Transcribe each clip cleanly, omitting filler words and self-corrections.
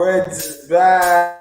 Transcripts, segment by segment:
Reds is back.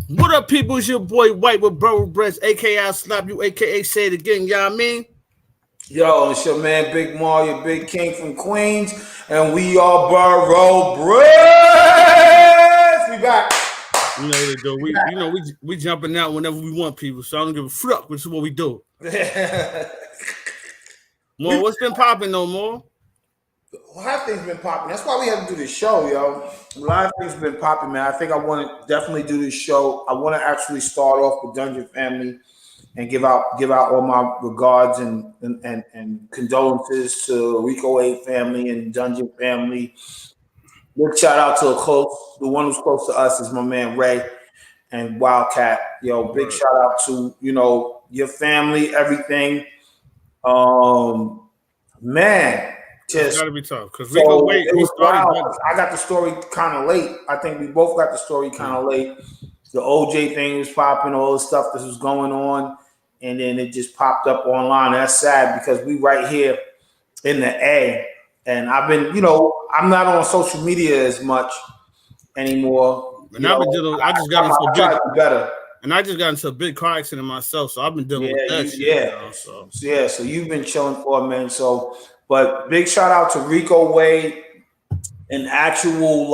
What up, people? It's your boy White with Bro Breast, aka I'll Slap You, aka Say It Again. Y'all mean? Yo, it's your man Big Mar, your big king from Queens, and we are Borough Breast. We back. You know what they do. We jumping out whenever we want, people. So I don't give a fuck. Which is what we do. More, what's been popping no more? A lot of things been popping. That's why we have to do this show, yo. A lot of things been popping, man. I think I want to definitely do this show. I want to actually start off with Dungeon Family and give out all my regards and condolences to Rico Wade family and Dungeon family. Big shout out to the one who's close to us is my man Ray and Wildcat. Yo, big shout out to your family, everything. Man. It's gotta be tough because Rico Wade. I got the story kind of late. I think we both got the story kind of late. The OJ thing was popping, all the stuff that was going on, and then it just popped up online. That's sad because we right here in the A, and I've been, I'm not on social media as much anymore. And I just got into a big car accident myself, so I've been dealing with that shit. So you've been chilling for a minute, so. But big shout out to Rico Wade, an actual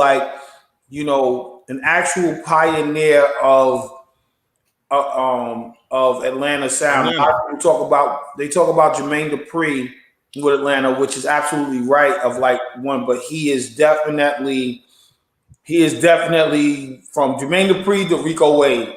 pioneer of Atlanta sound. They talk about Jermaine Dupri with Atlanta, which is absolutely right but he is definitely from Jermaine Dupri to Rico Wade,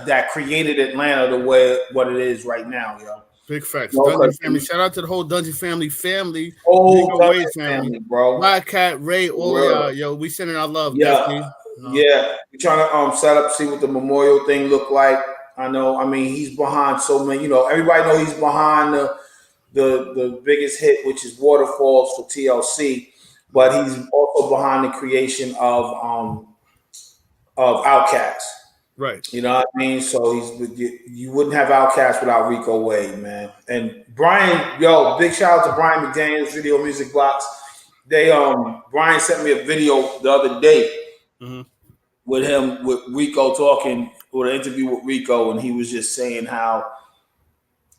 that created Atlanta the way what it is right now, yo. Big facts. Dungeon family. Shout out to the whole Dungeon family. Rico Wade family, bro. Wildcat, Ray, all y'all. Yo, we sending our love. Yeah. Yeah. We're trying to set up, see what the memorial thing look like. I know. I mean, he's behind so many. Everybody know he's behind the biggest hit, which is Waterfalls for TLC, but he's also behind the creation of Outkast. Right. You know what I mean? So you wouldn't have Outkast without Rico Wade, man. And Brian, big shout out to Brian McDaniels, Video Music Blocks. Brian sent me a video the other day with Rico talking, or an interview with Rico, and he was just saying how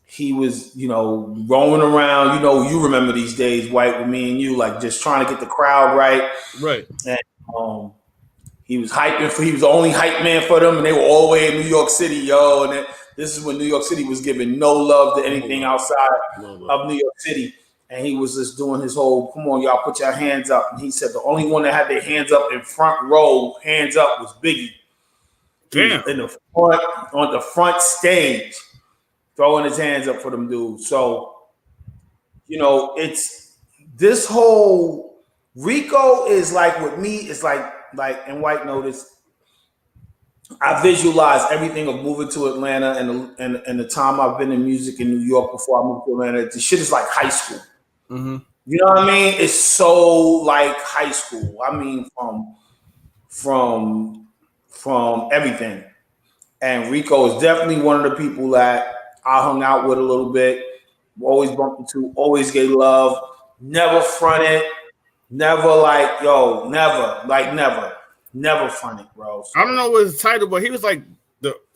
he was, rolling around. You remember these days, White, with me and you, like just trying to get the crowd right. Right. And he was he was the only hype man for them, and they were all the way in New York City, yo. And this is when New York City was giving no love to anything outside of New York City. And he was just doing his whole, come on, y'all, put your hands up. And he said the only one that had their hands up in front row, hands up, was Biggie. Damn. In the front, on the front stage, throwing his hands up for them dudes. So, it's this whole Rico is like, with me, it's like, and White noticed, I visualize everything of moving to Atlanta and the time I've been in music in New York before I moved to Atlanta. The shit is like high school. Mm-hmm. You know what I mean? It's so like high school. I mean, from everything. And Rico is definitely one of the people that I hung out with a little bit, always bumped into, always gave love, never fronted. Never fronted, bro. So, I don't know what his title, but he was like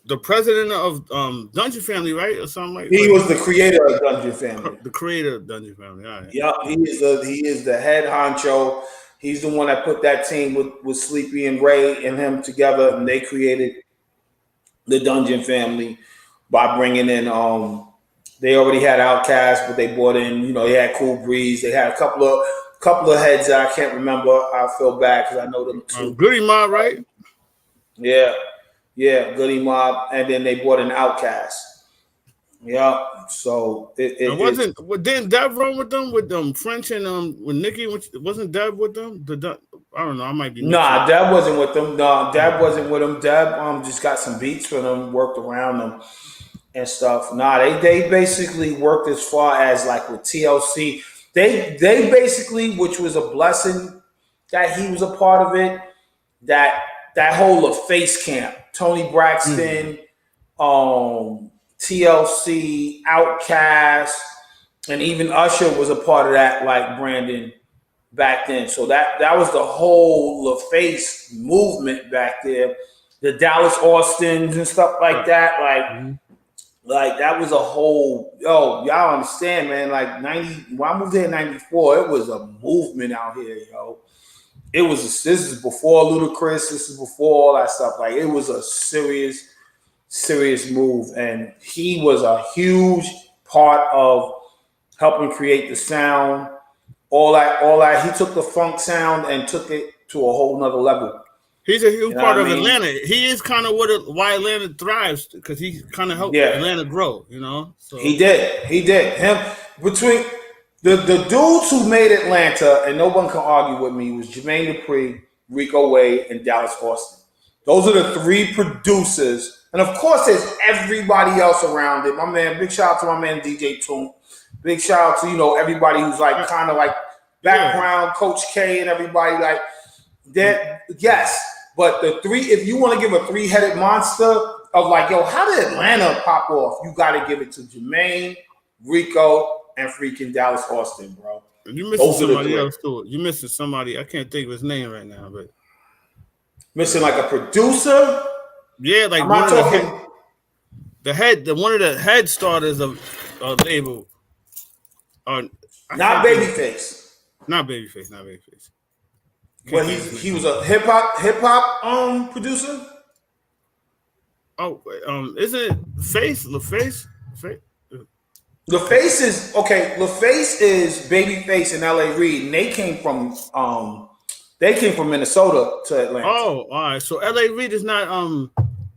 the president of Dungeon Family, right, or something like that. He was the creator of Dungeon Family. The creator of Dungeon Family. All right. Yeah, he is the head honcho. He's the one that put that team with Sleepy and Ray and him together, and they created the Dungeon Family by bringing in They already had Outkast, but they brought in, they had Cool Breeze. They had a couple of heads that I can't remember. I feel bad because I know them too. Goody Mob, right? Yeah, Goody Mob, and then they brought in Outkast. Yeah, so didn't Dev run with them French and with Nicki? Wasn't Dev with them? I don't know. I might be. Nah, Deb wasn't with them. No, Deb wasn't with them. Deb just got some beats for them, worked around them and stuff. Nah, they basically worked as far as like with TLC. They basically, which was a blessing that he was a part of it. That whole of Face Camp, Tony Braxton, TLC, Outkast, and even Usher was a part of that, like Brandon back then. So that was the whole LaFace movement back there. The Dallas Austins and stuff like that. Like that was a whole, y'all understand, man. Like when I moved there in 94, it was a movement out here, yo. This is before Ludacris, this is before all that stuff. Like it was a serious move. And he was a huge part of helping create the sound. All that. He took the funk sound and took it to a whole nother level. He's a huge part of Atlanta. He is kind of why Atlanta thrives, because he kind of helped Atlanta grow, So he did. Him between the dudes who made Atlanta, and no one can argue with me, was Jermaine Dupri, Rico Wade, and Dallas Austin. Those are the three producers. And of course, there's everybody else around it. My man, big shout out to my man DJ Toon. Big shout out to, everybody who's like kind of like background, Coach K and everybody like that. Yes. But the three, if you want to give a three-headed monster of like, how did Atlanta pop off? You got to give it to Jermaine, Rico, and freaking Dallas Austin, bro. You missing somebody else too. You missing somebody. I can't think of his name right now, but missing like a producer. Yeah, like one of the head starters of label. Not Babyface. Not Babyface. Well, he was a hip hop producer. Oh, isn't it Face? LaFace? LaFace is okay. LaFace is Babyface and L.A. Reid, and they came from Minnesota to Atlanta. Oh, all right. So L.A. Reid is not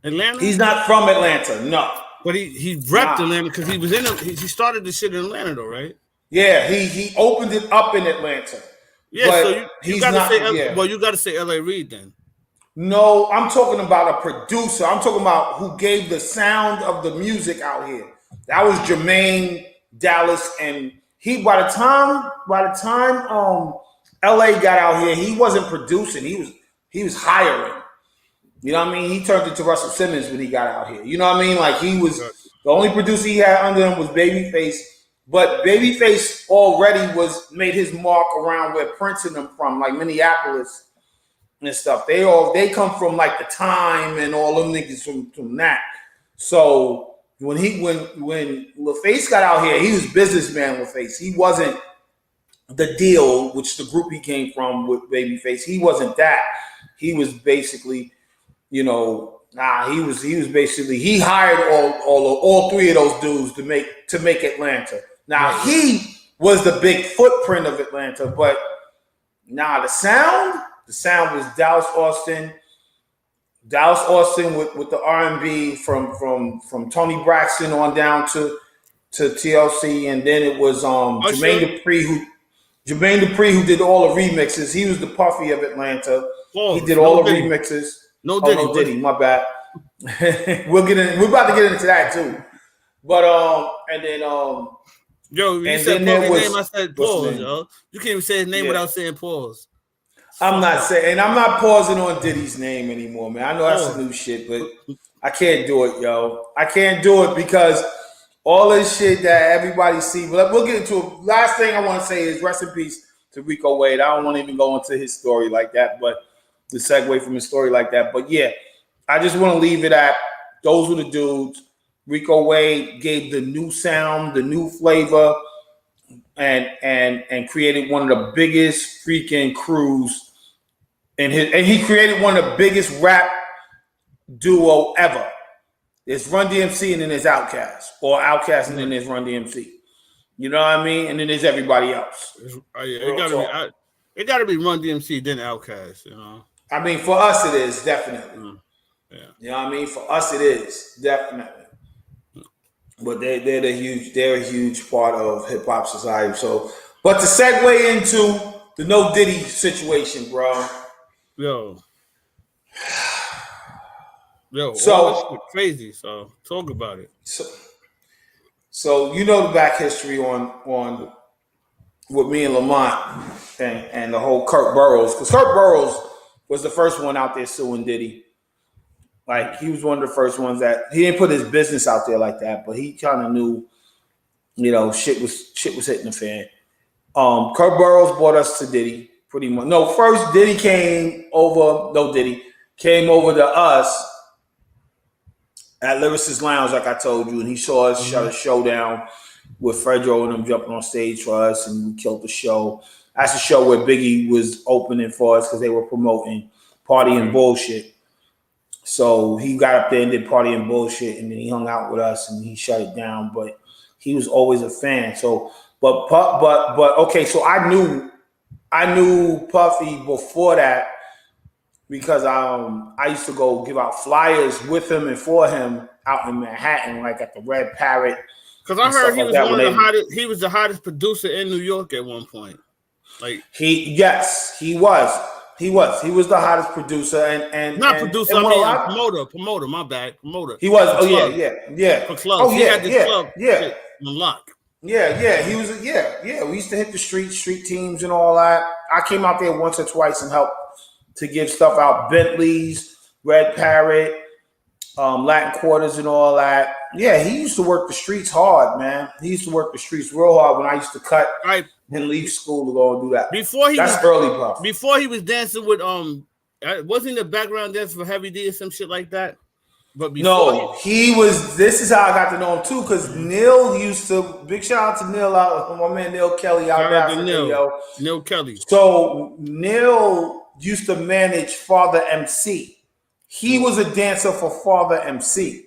Atlanta. He's not from Atlanta, no. But he repped Atlanta because he was he started the shit in Atlanta though, right? Yeah, he opened it up in Atlanta. Yeah, so you gotta say well, you gotta say L.A. Reid then. No, I'm talking about a producer. I'm talking about who gave the sound of the music out here. That was Jermaine, Dallas, and he. By the time LA got out here, he wasn't producing. He was hiring. You know what I mean? He turned into Russell Simmons when he got out here. You know what I mean? Like he was the only producer he had under him was Babyface. But Babyface already made his mark around where Prince and them from, like Minneapolis and stuff. They come from like the Time and all them niggas from that. So when LaFace got out here, he was businessman LaFace. He wasn't the Deal, which the group he came from with Babyface. He wasn't that. He was basically, he hired all three of those dudes to make Atlanta. Now he was the big footprint of Atlanta, but the sound was Dallas Austin with the R&B from Tony Braxton on down to TLC, and then it was Jermaine Dupri who did all the remixes. He was the Puffy of Atlanta. He did all the remixes. No Diddy, my bad. We're about to get into that too. But and then yo, you said Puffy's name. I said pause, yo. You can't even say his name without saying pause. I'm not pausing on Diddy's name anymore, man. I know that's some new shit, but I can't do it, yo. I can't do it because all this shit that everybody see. But we'll get into it. Last thing I want to say is rest in peace to Rico Wade. I don't want to even go into his story like that, but the segue from his story like that. But yeah, I just want to leave it at those were the dudes. Rico Wade gave the new sound, the new flavor, and created one of the biggest freaking crews. And he created one of the biggest rap duo ever. There's Run DMC and then there's Outkast, or Outkast and then there's Run DMC. You know what I mean? And then there's everybody else. It gotta be Run DMC then Outkast. You know. I mean, for us it is definitely. Yeah. You know what I mean? For us it is definitely. But they're a huge part of hip hop society. So, but to segue into the No Diddy situation, bro. Yo, so all this crazy. So talk about it. So you know the back history on with me and Lamont and the whole Kurt Burrows, because Kurt Burrows was the first one out there suing Diddy. Like, he was one of the first ones that he didn't put his business out there like that, but he kind of knew, you know, shit was hitting the fan. Kurt Burrows brought us to Diddy pretty much. No, first Diddy came over. No, Diddy came over to us at Lyricist Lounge, like I told you, and he saw us shut a show down with Fredro and them jumping on stage for us, and we killed the show. That's the show where Biggie was opening for us because they were promoting Party and Bullshit. So he got up there and did Party and Bullshit, and then he hung out with us and he shut it down. But he was always a fan. So, but okay. So I knew Puffy before that because I used to go give out flyers with him and for him out in Manhattan, like at the Red Parrot. Because I heard he was one of the hottest. He was the hottest producer in New York at one point. Like he was. He was the hottest producer and producer. Promoter. My bad, promoter. He was. Yeah. For clubs. He had this club. On lock. Yeah. He was. Yeah. We used to hit the street teams and all that. I came out there once or twice and helped to give stuff out. Bentleys, Red Parrot, Latin Quarters, and all that. Yeah, he used to work the streets hard, man. He used to work the streets real hard when I used to cut. And leave school to go and do that. Before he was dancing with wasn't he the background dancer for Heavy D or some shit like that? But he was. This is how I got to know him too, because Neil used to. Big shout out to Neil, my man Neil Kelly out there. Neil Kelly. So Neil used to manage Father MC. He was a dancer for Father MC.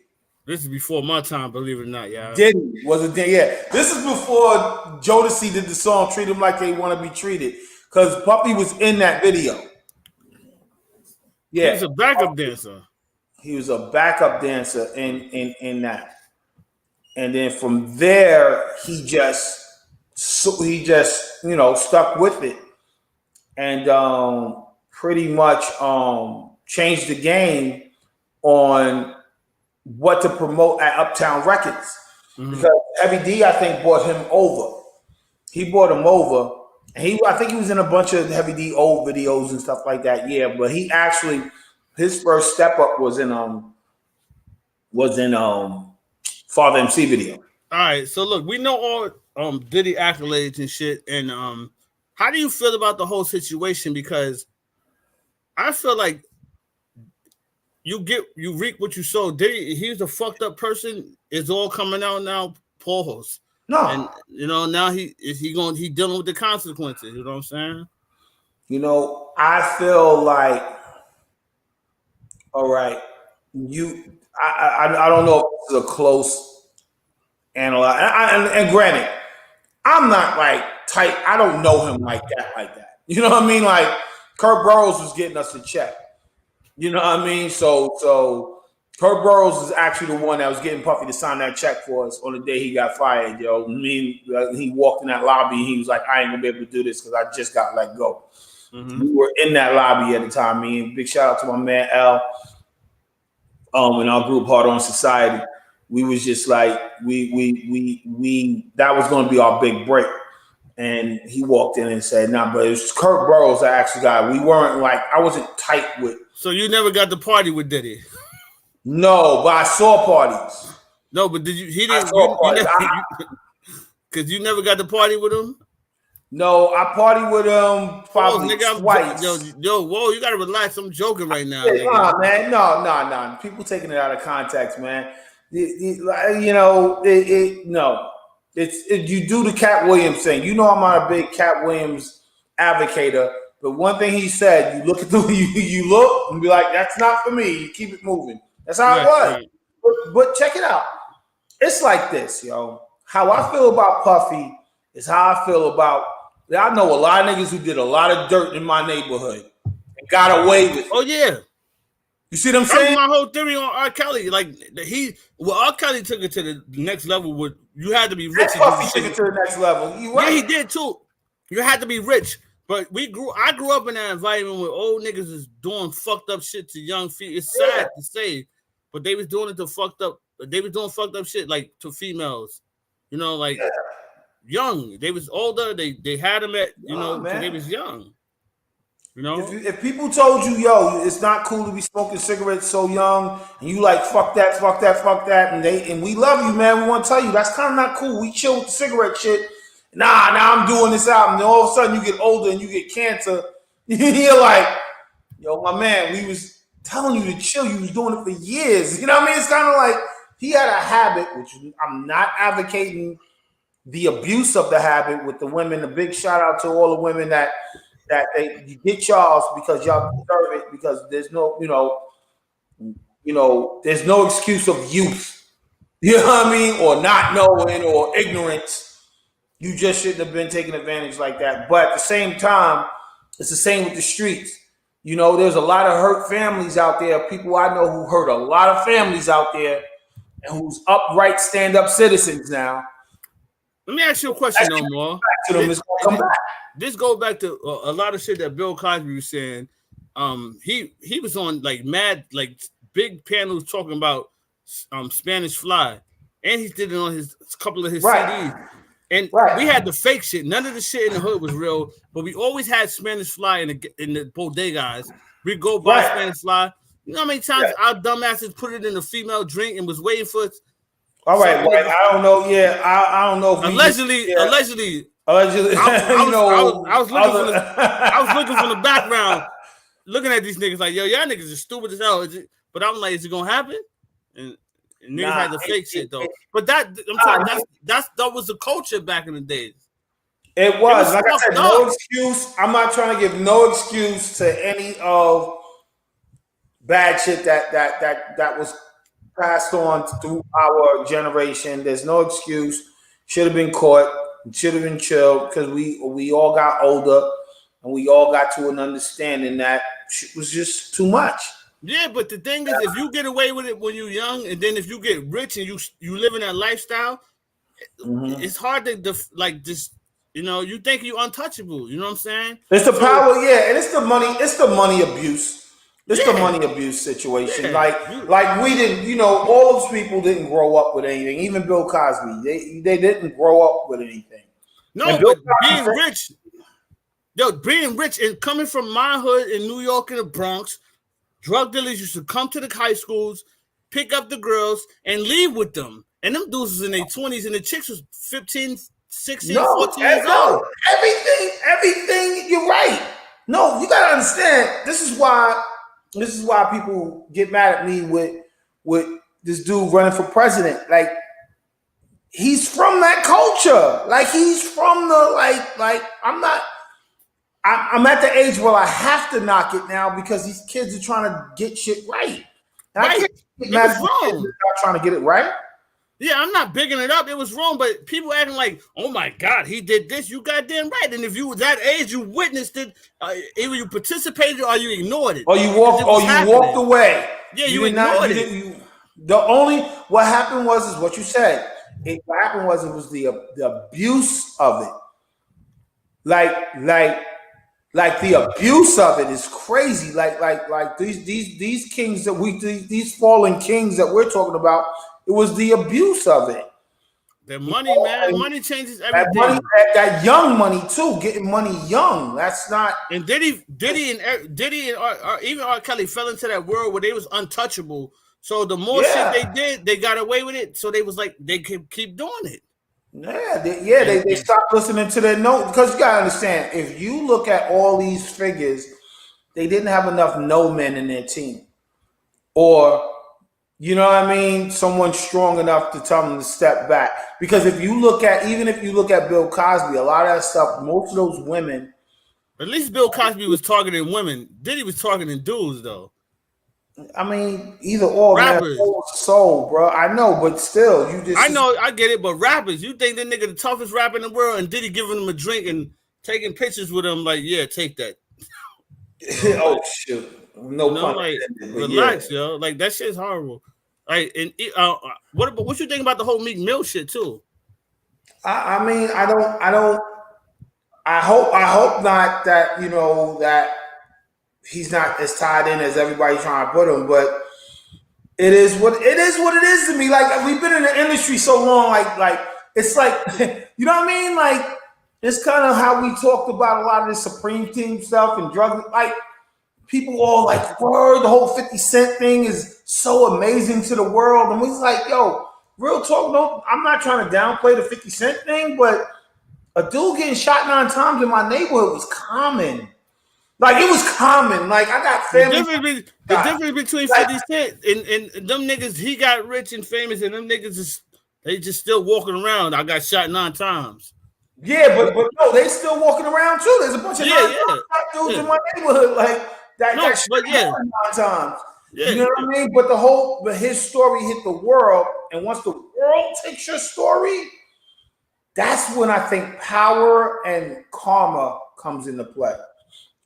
This is before my time, believe it or not, yeah. Diddy was a yeah. This is before Jodeci did the song "Treat Them Like They Want to Be Treated," because Puppy was in that video. Yeah, he was a backup dancer. He was a backup dancer in that, and then from there he just stuck with it, and pretty much changed the game on what to promote at Uptown Records. Because Heavy D, I think, brought him over. He brought him over, and I think he was in a bunch of Heavy D old videos and stuff like that. Yeah, but he actually, his first step up was in Father MC video. All right, so look, we know all Diddy accolades and shit, and how do you feel about the whole situation? Because I feel like you reap what you sow. Diddy, he's a fucked up person. It's all coming out now. Pause. No, and now he dealing with the consequences. You know what I'm saying? I feel like, all right, I don't know if this is a close analysis. And granted, I'm not like tight. I don't know him like that. You know what I mean? Like Kurt Burrows was getting us a check. You know what I mean? So Kurt Burrows is actually the one that was getting Puffy to sign that check for us on the day he got fired, yo. He walked in that lobby and he was like, I ain't gonna be able to do this because I just got let go. We were in that lobby at the time. Big shout out to my man Al. In our group Hard On Society. We was just like, we that was gonna be our big break. And he walked in and said, nah, but it was Kurt Burrows that actually got. We weren't like, I wasn't tight with. So you never got to party with Diddy? No, but I saw parties. No, but did you? He didn't. Because you never got to party with him. No, I partied with him probably twice. Whoa, you gotta relax. I'm joking right now. Nah, man, no. People taking it out of context, man. No. You do the Cat Williams thing. You know I'm not a big Cat Williams advocator, but one thing he said, you look at you look and be like, that's not for me. You keep it moving. That's how it was. but check it out. It's like this, yo. How I feel about Puffy is how I feel about. I know a lot of niggas who did a lot of dirt in my neighborhood and got away with it. Oh yeah. You see what I'm That was saying? my whole theory on R. Kelly. Like R. Kelly took it to the next level. With you had to be rich. Puffy took it to the next level. Right. Yeah, he did too. You had to be rich. But I grew up in that environment where old niggas is doing fucked up shit to young females. It's sad to say, but they was doing it to fucked up. They was doing fucked up shit like to females. You know, like young. They was older. They had them at they was young. You know, if people told you, yo, it's not cool to be smoking cigarettes so young, and you like fuck that, and we love you, man. We want to tell you that's kind of not cool. We chill with the cigarette shit. Nah, I'm doing this out, and all of a sudden you get older and you get cancer. You're like, yo, my man, we was telling you to chill. You was doing it for years. You know what I mean? It's kind of like he had a habit, which I'm not advocating the abuse of the habit with the women. A big shout out to all the women that you get y'all's because y'all deserve it, because there's no, there's no excuse of youth. You know what I mean? Or not knowing or ignorance. You just shouldn't have been taking advantage like that. But at the same time, it's the same with the streets. You know, there's a lot of hurt families out there. People I know who hurt a lot of families out there and who's upright, stand-up citizens now. Let me ask you a question, no more. This goes back to a lot of shit that Bill Cosby was saying. He was on like mad, like big panels talking about Spanish Fly, and he did it on his couple of his CDs. And we had the fake shit. None of the shit in the hood was real, but we always had Spanish Fly in the bodegas. We'd go buy Spanish Fly. You know how many times our dumbasses put it in a female drink and was waiting for it? All right. I don't know. Yeah, I don't know. If allegedly. I was looking from the background, looking at these niggas like, yo, y'all niggas are stupid as hell. But I'm like, is it gonna happen? And niggas had the fake shit though. But that was the culture back in the days. It was like I said, no excuse. I'm not trying to give no excuse to any of bad shit that was passed on through our generation. There's no excuse. Should have been caught. Should have been chilled, because we all got older and we all got to an understanding that shit was just too much. Yeah, but the thing is, if you get away with it when you're young, and then if you get rich and you live in that lifestyle, it's hard to just you think you're untouchable. You know what I'm saying? It's the power, and it's the money. It's the money abuse. It's the money abuse situation. Yeah. Like we didn't, all those people didn't grow up with anything. Even Bill Cosby, they didn't grow up with anything. No, but being rich and coming from my hood in New York and the Bronx, drug dealers used to come to the high schools, pick up the girls, and leave with them. And them dudes was in their 20s, and the chicks was 15, 16, 14 years old. Everything, you're right. No, you got to understand, this is why people get mad at me with this dude running for president. Like, he's from that culture. Like, he's from the, I'm at the age where I have to knock it now because these kids are trying to get shit right. And I can't get mad at wrong. Not trying to get it right. Yeah, I'm not bigging it up. It was wrong, but people acting like, oh my God, he did this. You goddamn right. And if you were that age, you witnessed it. Either you participated or you ignored it. Or you walked away. Yeah, you ignored it. What happened was what you said. What happened was it was the abuse of it. Like the abuse of it is crazy. Like these kings these fallen kings that we're talking about. It was the abuse of it. The money, man. Money changes everything. That young money too. Getting money young. That's not. And Diddy and even R. Kelly fell into that world where they was untouchable. So the more shit they did, they got away with it. So they was like they could keep doing it. They stopped listening to their note, because you gotta understand, if you look at all these figures, they didn't have enough no men in their team, or someone strong enough to tell them to step back. Because if you look at Bill Cosby, a lot of that stuff, most of those women. At least Bill Cosby was targeting women. Diddy was targeting dudes though. I mean, either or, Rappers. man. Soul, bro. I know, but still, you just. I know, I get it, but rappers, you think that nigga the toughest rapper in the world, and Diddy giving him a drink and taking pictures with him, like, yeah, take that. Oh shoot! No pun like, intended, but relax, yeah. yo. Like that shit's horrible. Like, and what you think about the whole Meek Mill shit too? I mean, I don't. I hope not that that he's not as tied in as everybody's trying to put him, but it is what it is to me. Like we've been in the industry so long, like it's like you know what I mean? Like it's kind of how we talked about a lot of this Supreme Team stuff and drug. Like people all like, word, the whole 50 Cent thing is so amazing to the world, and we was like, yo, real talk. No, I'm not trying to downplay the 50 Cent thing, but a dude getting shot 9 times in my neighborhood was common. Like it was common. Like I got family. The difference between 50 Cent and them niggas, he got rich and famous, and them niggas they just still walking around. I got shot 9 times. Yeah, but no, they still walking around too. There's a bunch of dudes in my neighborhood like that. No, but 9 times. Yeah, you know what I mean? But his story hit the world, and once the world takes your story, that's when I think power and karma comes into play.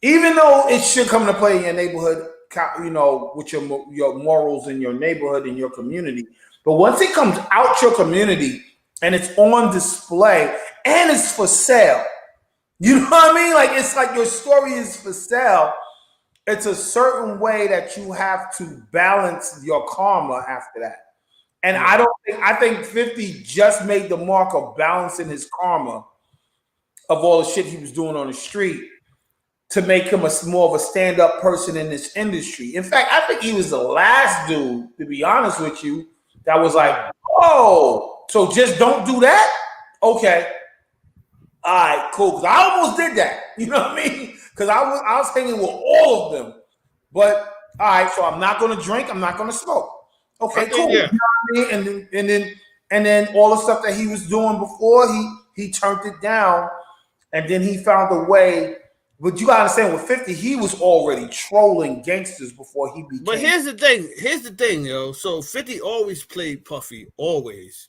Even though it should come into play in your neighborhood, with your morals in your neighborhood, in your community. But once it comes out your community and it's on display and it's for sale, you know what I mean? Like it's like your story is for sale. It's a certain way that you have to balance your karma after that. And I think 50 just made the mark of balancing his karma of all the shit he was doing on the street to make him more of a stand-up person in this industry. In fact, I think he was the last dude, to be honest with you, that was like, oh, so just don't do that? Okay. All right, cool. Because I almost did that. You know what I mean? Because I was hanging with all of them. But all right, so I'm not going to drink. I'm not going to smoke. Okay, cool. Yeah. You know what I mean? And then all the stuff that he was doing before, he turned it down, and then he found a way. But you gotta understand, with 50, he was already trolling gangsters before he became. But here's the thing, yo. So 50 always played Puffy, always.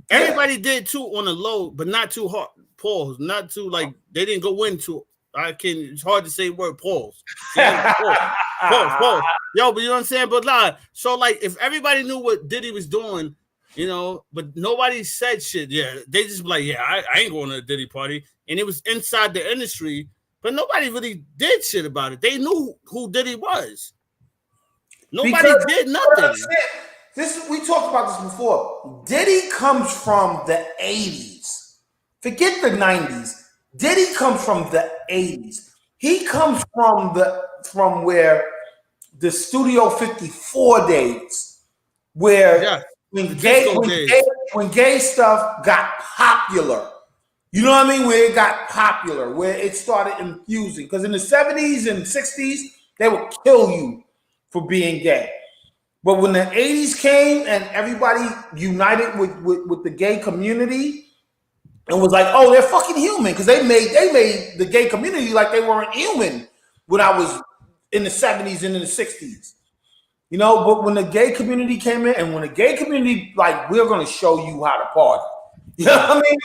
Yeah. Everybody did too on the low, but not too hard. Pause. Not too like they didn't go into. It's hard to say word pause. Pause. Yo, but you know what I'm saying? But so like if everybody knew what Diddy was doing, but nobody said shit. Yeah, they just be like, yeah, I ain't going to a Diddy party, and it was inside the industry. But nobody really did shit about it. They knew who Diddy was. Nobody did nothing. We talked about this before. Diddy comes from the 80s. Forget the 90s. Diddy comes from the 80s. He comes from where the Studio 54 days, where when gay stuff got popular. You know what I mean? Where it got popular, where it started infusing. Because in the 70s and 60s, they would kill you for being gay. But when the 80s came and everybody united with the gay community and was like, oh, they're fucking human. Because they made the gay community like they weren't human when I was in the 70s and in the 60s. But when the gay community came in, and when the gay community, like, we're going to show you how to party. You know what I mean?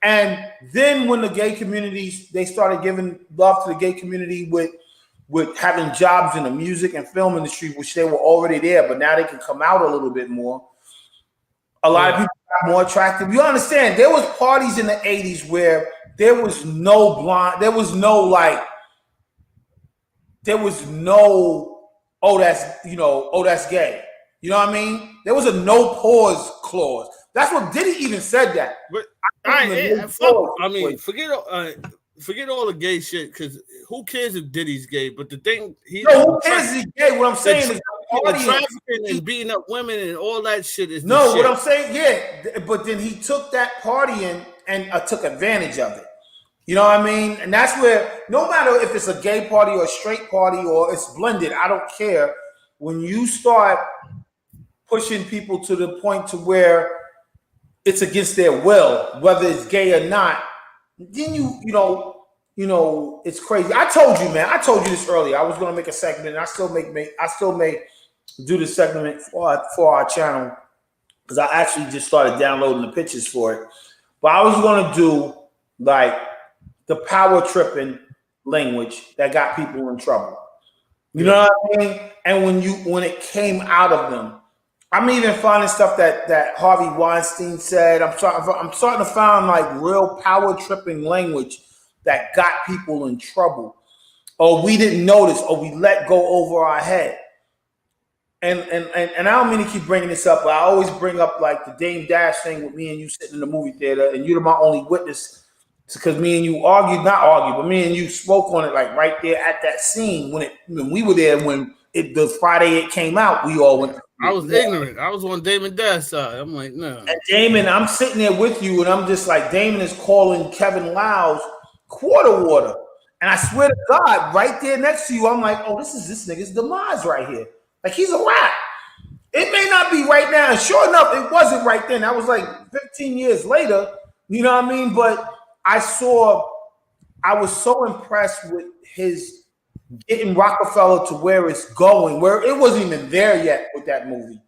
And then when the gay communities, they started giving love to the gay community with having jobs in the music and film industry, which they were already there, but now they can come out a little bit more. A lot of people got more attractive. You understand, there was parties in the 80s where there was no blonde, there was no, that's gay. You know what I mean? There was a no pause clause. That's what Diddy even said that. But forget all the gay shit, because who cares if Diddy's gay? But the thing, who cares if he's gay? What I'm saying is the trafficking and beating up women and all that shit is what I'm saying. Yeah, but then he took that partying and took advantage of it. You know what I mean? And that's where, no matter if it's a gay party or a straight party or it's blended, I don't care. When you start pushing people to the point to where it's against their will, whether it's gay or not, then it's crazy. I told you, man. I told you this earlier. I was going to make a segment, and I still may do the segment for our channel because I actually just started downloading the pictures for it. But I was gonna do like the power tripping language that got people in trouble. You know what I mean? And when it came out of them, I'm even finding stuff that Harvey Weinstein said. I'm starting to find like real power tripping language that got people in trouble, or we didn't notice, or we let go over our head. And I don't mean to keep bringing this up, but I always bring up like the Dame Dash thing with me and you sitting in the movie theater, and you're my only witness because me and you but me and you spoke on it like right there at that scene when we were there when the Friday it came out. We all went. I was ignorant. I was on Damon Dash's side. I'm like, no. And Damon, I'm sitting there with you, and I'm just like, Damon is calling Kevin Lyles quarter water, and I swear to God, right there next to you, I'm like, oh, this is this nigga's demise right here. Like he's a rat. It may not be right now. And sure enough, it wasn't right then. That was like 15 years later. You know what I mean? But I was so impressed with his getting Rockefeller to where it's going, where it wasn't even there yet with that movie.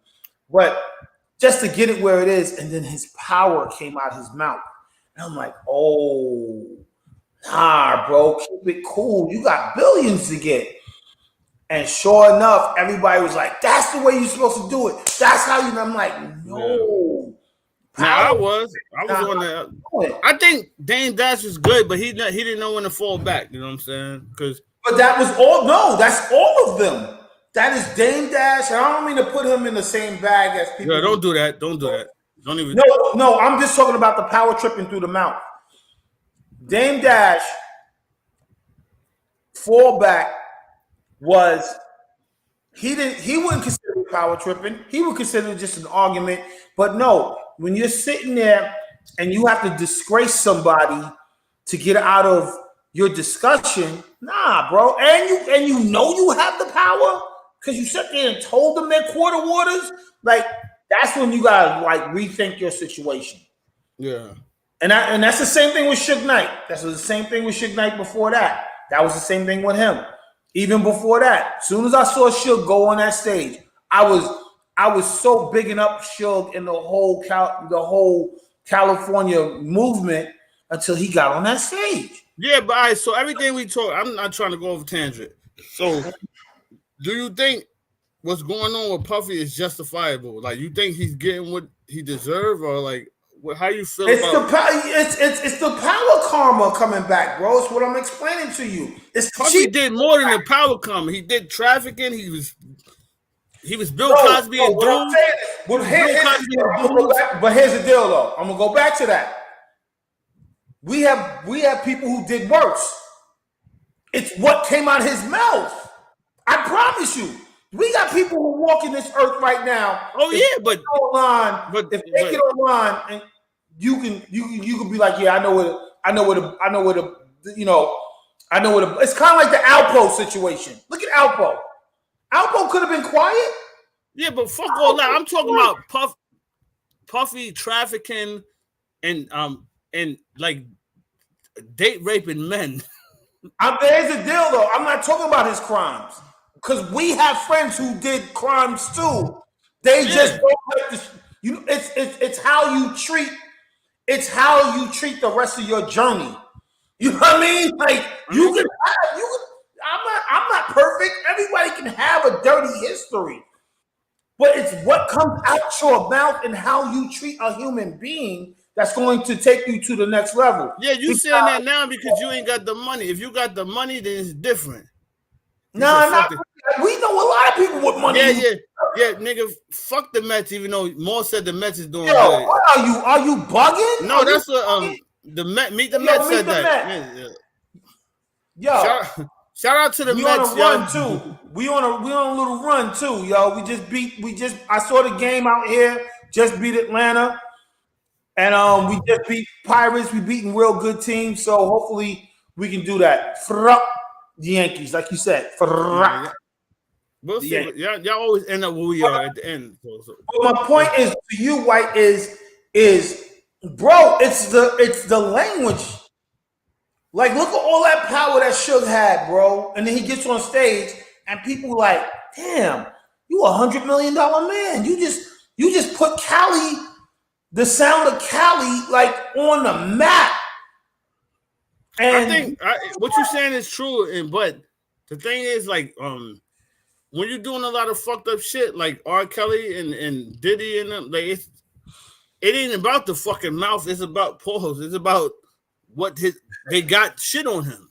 But just to get it where it is, and then his power came out his mouth. And I'm like, oh, nah, bro, keep it cool. You got billions to get. And sure enough, everybody was like, that's the way you're supposed to do it. That's how you. I'm like, no. Now I was on that. I think Dame Dash was good, but he didn't know when to fall back. You know what I'm saying? But that was all. No, that's all of them. That is Dame Dash. And I don't mean to put him in the same bag as people. Yeah, don't do that. Don't do that. Don't even. No. I'm just talking about the power tripping through the mouth. Dame Dash fall back. He wouldn't consider it power tripping. He would consider it just an argument. But no, when you're sitting there and you have to disgrace somebody to get out of your discussion, nah, bro. And you know you have the power because you sat there and told them they're quarter waters. Like that's when you gotta like rethink your situation. Yeah. And that's the same thing with Suge Knight. That's the same thing with Suge Knight before that. That was the same thing with him. Even before that, as soon as I saw Suge go on that stage, I was so bigging up Suge and the whole California movement until he got on that stage. Yeah, but all right, so everything we talk, I'm not trying to go over tangent. So, do you think what's going on with Puffy is justifiable? Like, you think he's getting what he deserves, or like, how you feel it's the power karma coming back, bro. It's what I'm explaining to you. Puffy did more than the power karma. He did trafficking. He was Bill Cosby and Doom. But here's the deal, though. I'm gonna go back to that. We have people who did worse. It's what came out of his mouth. I promise you. We got people who walk in this earth right now. Oh yeah, but if they get online and you can be like, yeah, I know what it's kind of like the Alpo situation. Look at Alpo. Alpo could have been quiet. Yeah, but fuck all that. I'm talking about Puffy trafficking and like date raping men. There's a deal though. I'm not talking about his crimes. Because we have friends who did crimes too. They just don't like this. It's how you treat. It's how you treat the rest of your journey. You know what I mean? Like you can. I'm not perfect. Everybody can have a dirty history, but it's what comes out your mouth and how you treat a human being that's going to take you to the next level. Yeah, you saying that now because you ain't got the money. If you got the money, then it's different. No, we know a lot of people with money. Yeah, nigga, fuck the Mets. Even though Moore said the Mets is doing good. What are you? Are you bugging? No, that's what the Meet the Mets said that. Yo, shout out to the Mets. On a run too. We on a little run too, yo. I saw the game out here. Just beat Atlanta, and we just beat Pirates. We beating real good teams, so hopefully we can do that. The Yankees, like you said. We'll see. Y'all always end up where we are at the end. But my point is to you, White, is bro, it's the language. Like, look at all that power that Suge had, bro. And then he gets on stage and people like, damn, You $100 million man. You just put Cali, the sound of Cali, like on the map. And I think what you're saying is true, but the thing is, like, when you're doing a lot of fucked up shit, like R. Kelly and Diddy and them, like, it ain't about the fucking mouth. It's about pause. It's about what they got shit on him.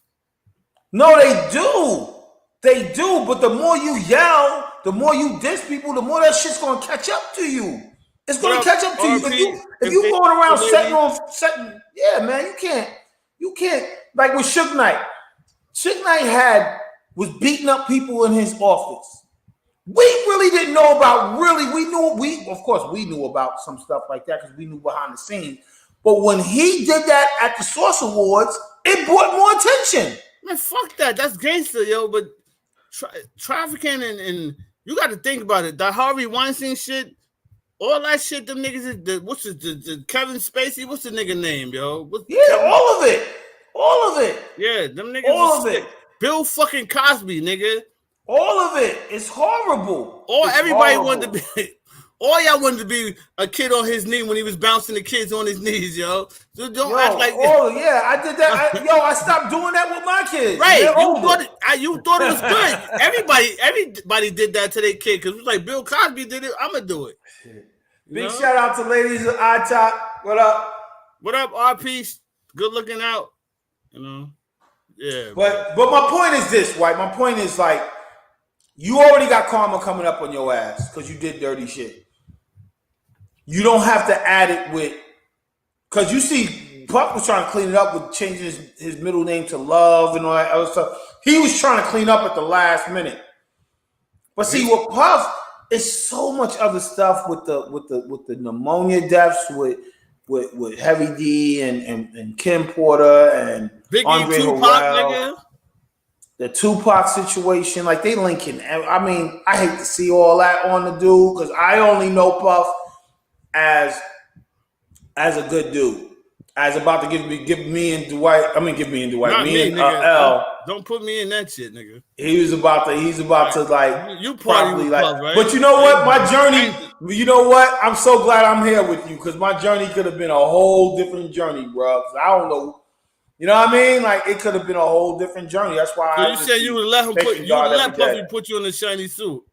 No, they do. They do. But the more you yell, the more you diss people, the more that shit's gonna catch up to you. It's gonna catch up to you. If you going around setting, yeah, man, you can't. Like with Suge Knight. Suge Knight was beating up people in his office. We really didn't know about. Of course we knew about some stuff like that because we knew behind the scenes. But when he did that at the Source Awards, it brought more attention. Man, fuck that. That's gangster, yo. But trafficking and you got to think about it. The Harvey Weinstein shit, all that shit. Them niggas. The Kevin Spacey? What's the nigga name, yo? All of it. All of it. Yeah, them niggas. All of it. Bill fucking Cosby, nigga. All of it. It's horrible. Everybody wanted to be. All y'all wanted to be a kid on his knee when he was bouncing the kids on his knees, yo. So don't act like that. Oh yeah, I did that. I stopped doing that with my kids. Right? You thought it was good. Everybody did that to their kid because it was like Bill Cosby did it. I'm gonna do it. Big shout out to ladies of iTop. What up? What up, RP? Good looking out. You know. Yeah. But my point is this, White. My point is like you already got karma coming up on your ass because you did dirty shit. You don't have to add it with, because you see Puff was trying to clean it up with changing his middle name to Love and all that other stuff. He was trying to clean up at the last minute. But see, with Puff, it's so much other stuff with the pneumonia deaths with Heavy D and Kim Porter and Biggie, Andre Tupac, Harrell. nigga. The Tupac situation, like they linking. I mean, I hate to see all that on the dude because I only know Puff as a good dude, as about to give me and Dwight. I mean, give me and Dwight. Not me and nigga. L. Don't put me in that shit, nigga. He's about to like. You probably like. Puff, right? But you know what? My journey. You know what? I'm so glad I'm here with you because my journey could have been a whole different journey, bro. I don't know. You know what I mean? Like it could have been a whole different journey. That's why. So you said you would let him Puffy put you in a shiny suit.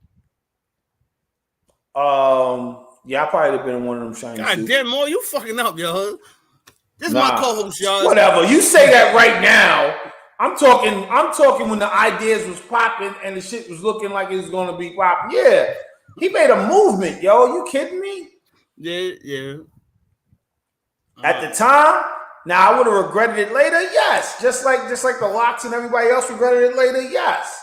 Yeah, I probably have been in one of them shiny suits. God damn, Mo, you fucking up, yo. This is my co-host, y'all. Whatever. You say that right now. I'm talking when the ideas was popping and the shit was looking like it was gonna be popping. Yeah. He made a movement, yo. You kidding me? Yeah. At the time, now I would have regretted it later. Yes, just like the Locks and everybody else regretted it later. Yes,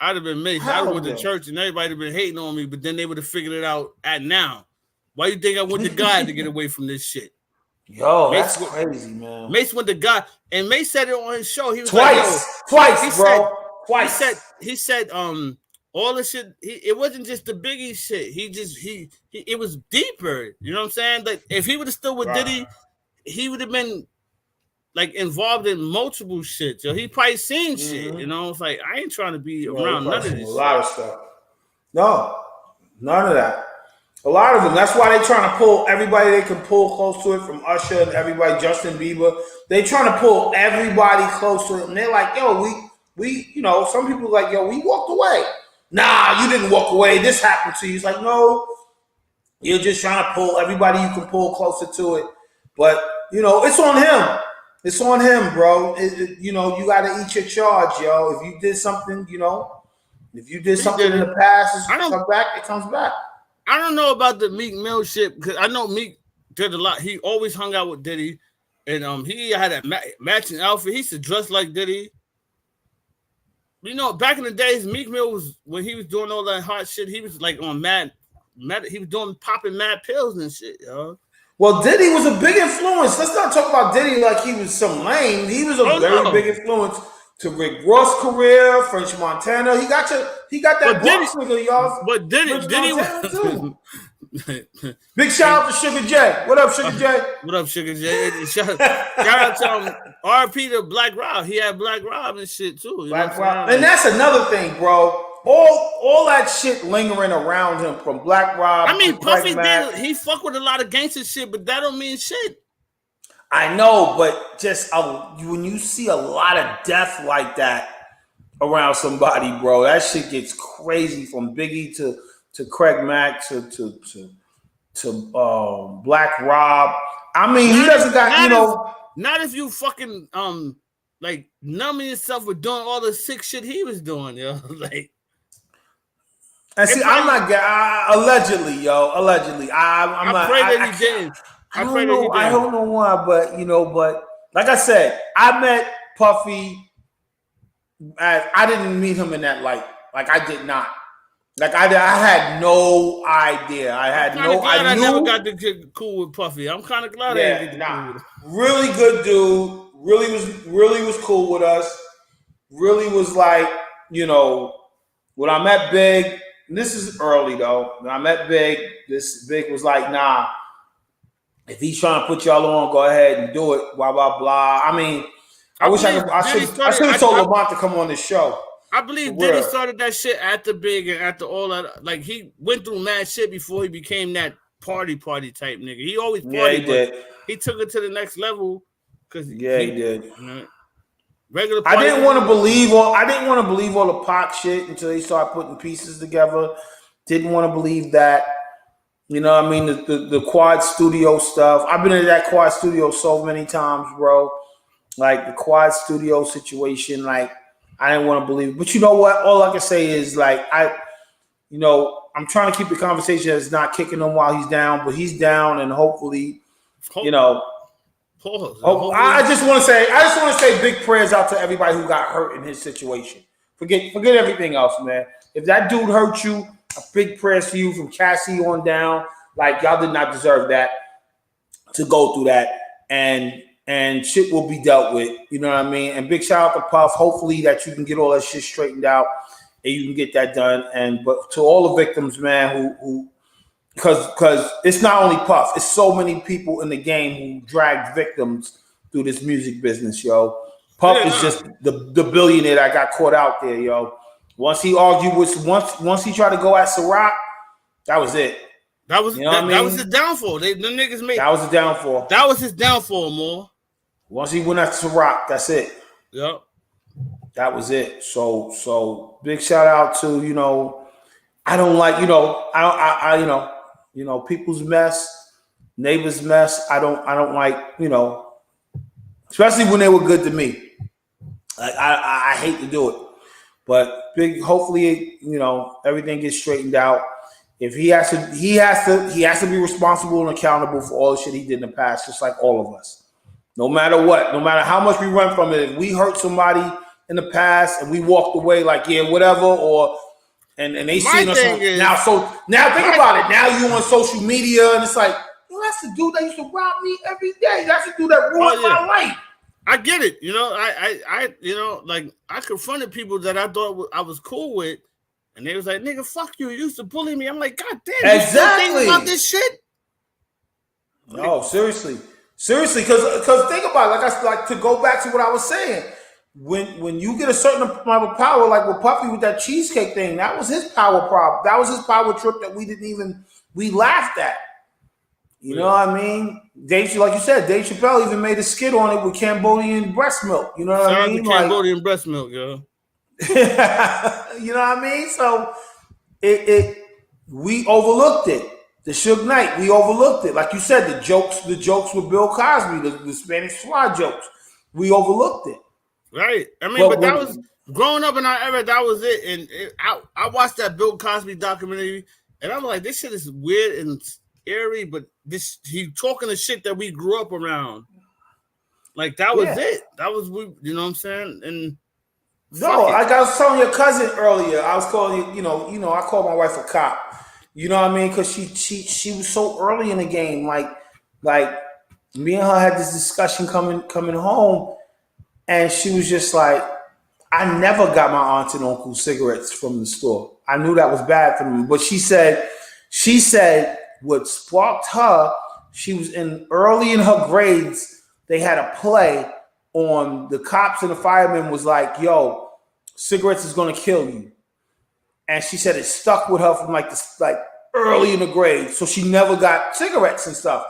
I'd have been amazed. I would have went to church and everybody would have been hating on me, but then they would have figured it out at now. Why you think I went to God to get away from this shit? Yo, Mace that's crazy, man. Mace went to God, and Mace said it on his show. He was twice, bro. Twice. He said, all the shit. It wasn't just the Biggie shit. It was deeper. You know what I'm saying? Like if he would have stood with Diddy, he would have been like involved in multiple shit. Yo, he probably seen shit. You know, it's like I ain't trying to be around none of this. A lot of stuff. No, none of that. A lot of them. That's why they trying to pull everybody they can pull close to it, from Usher and everybody, Justin Bieber. They trying to pull everybody close to it, and they're like, "Yo, we, you know." Some people are like, "Yo, we walked away." Nah, you didn't walk away. This happened to you. It's like, no, you're just trying to pull everybody you can pull closer to it. But you know, it's on him. It's on him, bro. You know, you got to eat your charge, yo. If you did something, you know, if you did something in the past, it comes back. I don't know about the Meek Mill shit because I know Meek did a lot. He always hung out with Diddy, and he had a matching outfit. He used to dress like Diddy. You know, back in the days, Meek Mill was when he was doing all that hot shit. He was like on mad. He was doing popping mad pills and shit, yo. Well, Diddy was a big influence. Let's not talk about Diddy like he was some lame. He was a very big influence to Rick Ross' career, French Montana. He got that box nigga, y'all. But Diddy was too. Big shout out to Sugar J. What up, Sugar J? What up, Sugar J? Shout out to RP to Black Rob. He had Black Rob and shit too. Black Rob. And that's another thing, bro. all that shit lingering around him from Black Rob. I mean, to Puffy Mac. he fuck with a lot of gangster shit, but that don't mean shit. I know, but just when you see a lot of death like that around somebody, bro, that shit gets crazy. From Biggie to Craig Mack to Black Rob. I mean, he doesn't got not if you fucking like numbing yourself with doing all the sick shit he was doing, yo. Like, and see, I'm not allegedly, yo. Allegedly, I'm not. I pray that he didn't. I don't know why, but but like I said, I met Puffy. I didn't meet him in that light. Like I did not. Like I had no idea. I never got to get cool with Puffy. I'm kind of glad I didn't get cool with him. Really good dude. Really was cool with us. Really was like, when I met Big, and this is early though. When I met Big, this Big was like, nah, if he's trying to put y'all on, go ahead and do it. Blah blah blah. I mean, I should have told Lamont to come on this show. I believe Diddy started that shit after Big and after all that. Like, he went through mad shit before he became that party type nigga. He always partied. Yeah, he did. He took it to the next level because he did. Regular. I didn't want to believe all the Pac shit until they started putting pieces together. Didn't want to believe that. You know what I mean? The Quad Studio stuff. I've been in that Quad Studio so many times, bro. Like the Quad Studio situation, like I didn't want to believe it. But you know what? All I can say is like I'm trying to keep the conversation as not kicking him while he's down, but he's down, and hopefully. I just want to say big prayers out to everybody who got hurt in his situation. Forget everything else, man. If that dude hurt you, a big prayers to you from Cassie on down. Like, y'all did not deserve that, to go through that, and shit will be dealt with. You know what I mean? And big shout out to Puff. Hopefully that you can get all that shit straightened out and you can get that done. But to all the victims, man, who because it's not only Puff, it's so many people in the game who dragged victims through this music business, yo. Puff is just the billionaire that got caught out there, yo. Once he argued with once he tried to go at Ciroc, that was it. That was that was his downfall. Them niggas made that was the downfall. That was his downfall, more. Once he went at Ciroc, that's it. Yep. That was it. So big shout out to, I don't like, people's mess, neighbors' mess. I don't like, especially when they were good to me. Like I hate to do it. But hopefully, everything gets straightened out. If he has to be responsible and accountable for all the shit he did in the past, just like all of us. No matter what, no matter how much we run from it, if we hurt somebody in the past and we walked away like, yeah, whatever, and they seen us now. So now think about it. Now you on social media and it's like, that's the dude that used to rob me every day. That's the dude that ruined my life. I get it. I confronted people that I thought I was cool with, and they was like, "Nigga, fuck you. You used to bully me." I'm like, "God damn, you still think about this shit?" No, seriously, because think about it. Like to go back to what I was saying. When you get a certain amount of power, like with Puffy with that cheesecake thing, that was his power prop. That was his power trip that we laughed at. You know what I mean? Like you said, Dave Chappelle even made a skit on it with Cambodian breast milk. You know what I mean? Cambodian breast milk, yo. You know what I mean? So we overlooked it. The Suge Knight, we overlooked it. Like you said, the jokes with Bill Cosby, the Spanish fly jokes, we overlooked it. Right. I mean, but that was growing up in our era. That was it. And I watched that Bill Cosby documentary, and I'm like, this shit is weird and eerie, but he talking the shit that we grew up around. Like that was it. That was you know what I'm saying? And like I was telling your cousin earlier, I was calling you, I called my wife a cop. You know what I mean? Because she was so early in the game. Like me and her had this discussion coming home, and she was just like, I never got my aunt and uncle cigarettes from the store. I knew that was bad for them. But she said what sparked her, she was early in her grades, they had a play on the cops and the firemen was like, yo, cigarettes is going to kill you. and she said it stuck with her from like early in the grade, so she never got cigarettes and stuff.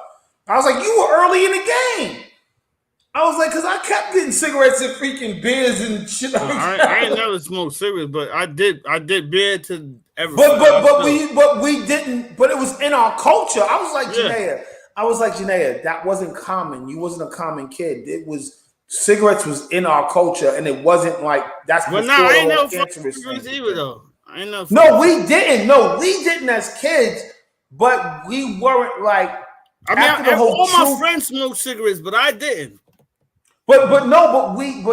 I was like, you were early in the game. I was like, because I kept getting cigarettes and freaking beers and shit. Well, I ain't never smoked cigarettes, but I did beer to every. But we didn't. But it was in our culture. I was like, Janaea, that wasn't common. You wasn't a common kid. It was cigarettes was in our culture, and it wasn't like that's. But nah, I ain't never fucked cigarettes either though. I ain't never. No, we didn't. No, we didn't as kids. But we weren't like. I mean, all my friends smoked cigarettes, but I didn't. But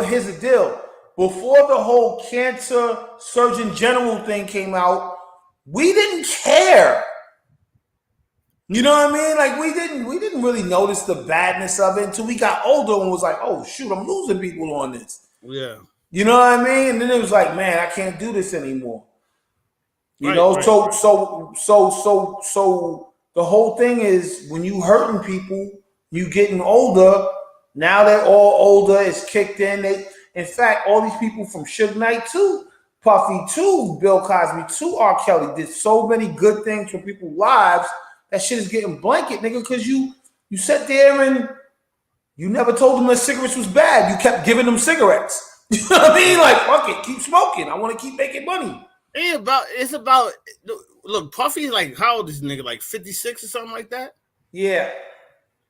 here's the deal. Before the whole cancer Surgeon General thing came out, we didn't care. You know what I mean? Like we didn't really notice the badness of it until we got older and was like, oh shoot, I'm losing people on this. Yeah. You know what I mean? And then it was like, man, I can't do this anymore. You know, so the whole thing is when you hurting people, you getting older. Now they're all older. It's kicked in. In fact, all these people from Suge Knight to Puffy to Bill Cosby to R. Kelly did so many good things for people's lives. That shit is getting blanket, nigga, because you sat there and you never told them that cigarettes was bad. You kept giving them cigarettes. You know what I mean? Like, fuck it, keep smoking. I want to keep making money. It's about look, Puffy's like, how old is this nigga? Like 56 or something like that? Yeah.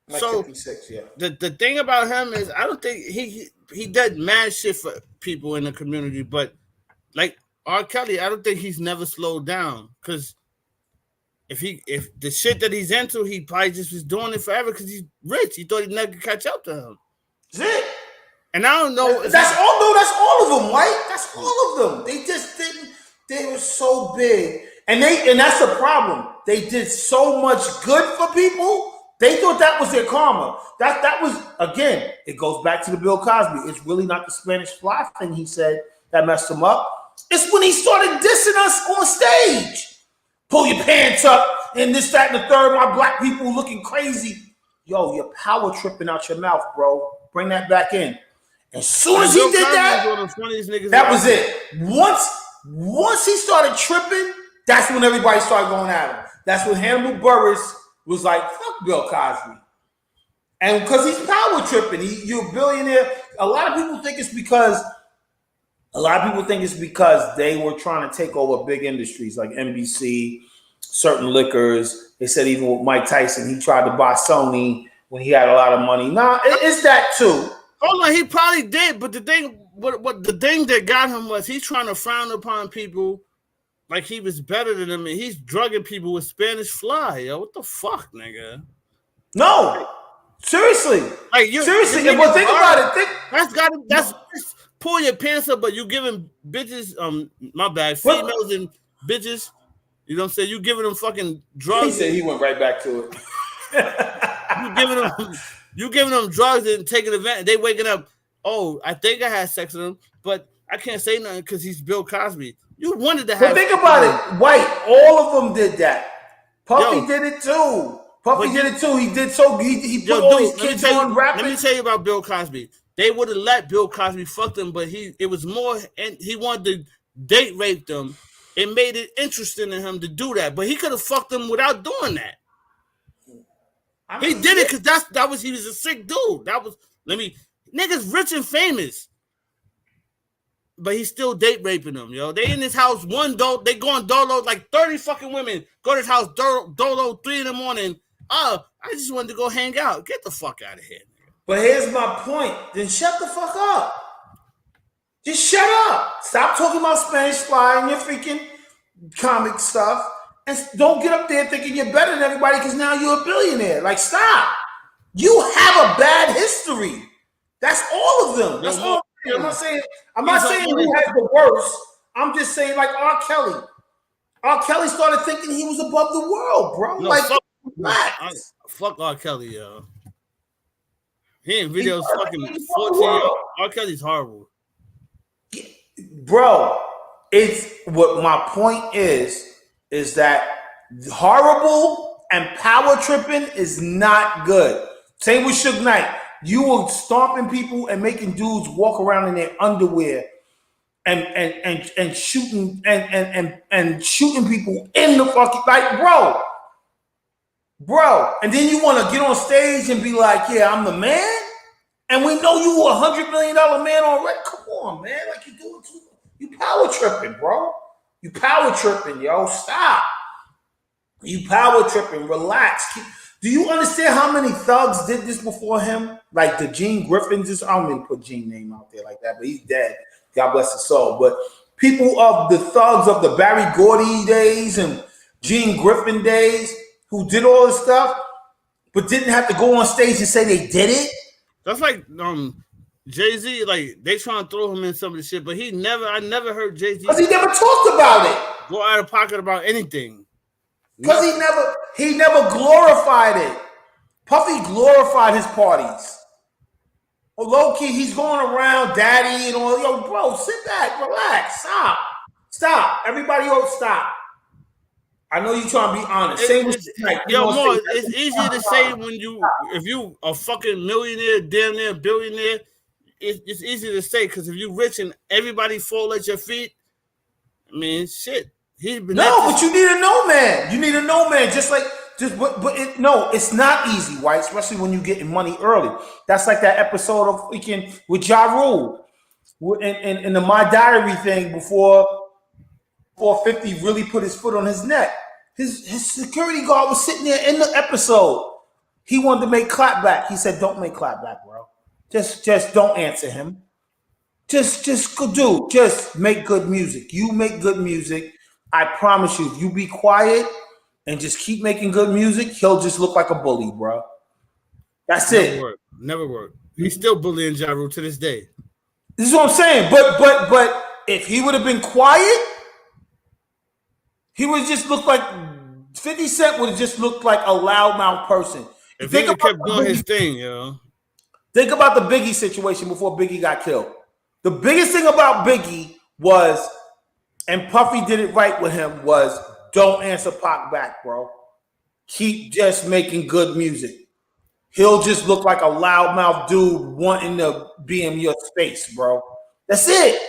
Like so 56, yeah. The thing about him is I don't think he did mad shit for people in the community, but like R. Kelly, I don't think he's never slowed down. Cause if the shit that he's into, he probably just was doing it forever because he's rich. He thought he'd never catch up to him. That's it. And I don't know. That's all of them, White. That's all of them. They just didn't. They were so big, and that's the problem. They did so much good for people. They thought that was their karma. That was, again, it goes back to the Bill Cosby. It's really not the Spanish fly thing he said that messed him up. It's when he started dissing us on stage. Pull your pants up and this, that, and the third. My black people looking crazy. Yo, you're power tripping out your mouth, bro. Bring that back in. As soon as he did that was it. Once he started tripping, that's when everybody started going at him. That's when Hannibal Buress was like, fuck Bill Cosby. And because he's power tripping, you're a billionaire. A lot of people think it's because they were trying to take over big industries like NBC, certain liquors. They said even with Mike Tyson, he tried to buy Sony when he had a lot of money. Nah, it's that too. Hold on, he probably did, but the thing that got him was he's trying to frown upon people like he was better than them, and he's drugging people with Spanish fly. Yo, what the fuck, nigga? No, seriously, like seriously. But think about it. That's pull your pants up, but you giving bitches, my bad, females and bitches. You know what I'm saying? You giving them fucking drugs. He said he went right back to it. You giving them drugs and taking advantage. They waking up. Oh, I think I had sex with him, but I can't say nothing because he's Bill Cosby. You wanted to have. But think about it, White. All of them did that. Puffy did it too. He did so. He put all these kids on rapping. Let me tell you about Bill Cosby. They would have let Bill Cosby fuck them, but it was more, and he wanted to date rape them. It made it interesting in him to do that, but he could have fucked them without doing that. He did it because he was a sick dude. Niggas rich and famous, but he's still date raping them, yo. They in his house they going dolo, like 30 fucking women go to his house dolo 3 a.m. Oh, I just wanted to go hang out. Get the fuck out of here. But here's my point. Then shut the fuck up. Just shut up. Stop talking about Spanish Fly and your freaking comic stuff. And don't get up there thinking you're better than everybody because now you're a billionaire. Like, stop. You have a bad history. That's all of them. That's all. I'm not saying who has the worst. I'm just saying like R. Kelly. R. Kelly started thinking he was above the world, bro. No, fuck R. Kelly, yo. He in videos fucking 14. R. Kelly's horrible. Bro, it's what my point is that horrible and power tripping is not good. Same with Suge Knight. You were stomping people and making dudes walk around in their underwear and shooting and shooting people in the fucking like, bro. And then you want to get on stage and be like, yeah, I'm the man. And we know you $100 million man already. Come on, man. Like you doing too. You power tripping, bro. You power tripping, yo. Stop. You power tripping. Relax. Do you understand how many thugs did this before him? Like the Gene Griffins. I don't even put Gene name out there like that, but he's dead. God bless his soul. But people of the thugs of the Barry Gordy days and Gene Griffin days who did all this stuff, but didn't have to go on stage and say they did it. That's like Jay-Z, like they trying to throw him in some of the shit, but I never heard Jay-Z because he never talked about it. Go out of pocket about anything. Because he never glorified it. Puffy glorified his parties. Well, low key, he's going around daddy and all. Yo, bro, sit back, relax, stop. Everybody else, stop. I know you trying to be honest. It's easy to say if you a fucking millionaire, damn near billionaire. It's easy to say because if you rich and everybody fall at your feet, I mean, shit. But you need a no man. You need a no man. It's not easy, right? Especially when you getting money early. That's like that episode of freaking with Ja Rule in the My Diary thing before 50 really put his foot on his neck. His security guard was sitting there in the episode. He wanted to make clapback. He said, "Don't make clapback, bro. Just don't answer him. Just make good music. You make good music. I promise you, if you be quiet and just keep making good music, he'll just look like a bully, bro. That's it. Never work. He's still bullying Ja Rule to this day. This is what I'm saying. But if he would have been quiet, he would just look like 50 Cent would have just looked like a loudmouth person. If he kept doing his thing, Think about the Biggie situation before Biggie got killed. The biggest thing about Biggie was, and Puffy did it right with him, was don't answer Pac back, bro. Keep just making good music. He'll just look like a loudmouth dude wanting to be in your space, bro. That's it.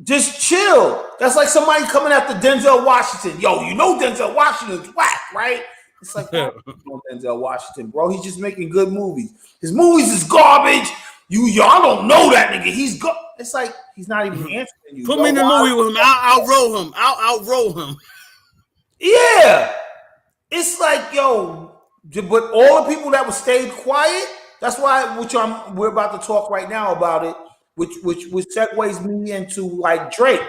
Just chill. That's like somebody coming after Denzel Washington. Yo, you know Denzel Washington's whack, right? It's like, Denzel Washington, bro. He's just making good movies. His movies is garbage. Y'all don't know that nigga. He's good. It's like he's not even answering you. Put me in the movie with him. I'll roll him. I'll outroll him. Yeah. It's like, yo, but all the people that were stayed quiet, that's why we're about to talk right now about it, which segues me into like Drake.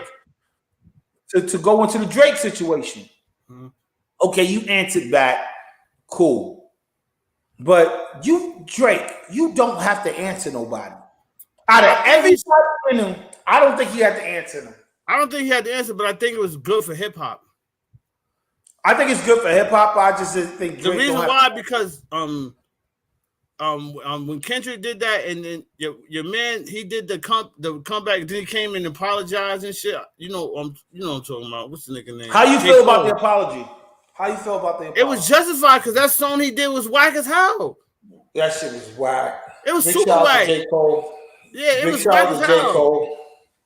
To go into the Drake situation. Mm-hmm. Okay, you answered back. Cool. But Drake, you don't have to answer nobody. Out of everybody in him, I don't think he had to answer them. I don't think he had to answer, but I think it was good for hip hop. I think it's good for hip hop. I just think Drake the reason why because when Kendrick did that, and then your man he did the comeback, then he came and apologized and shit. You know what I'm talking about. What's the nigga name? How you feel about the apology? How you feel about the apology? It was justified because that song he did was whack as hell. That shit was whack. It was super whack. J. Cole. Yeah, it was whack as hell.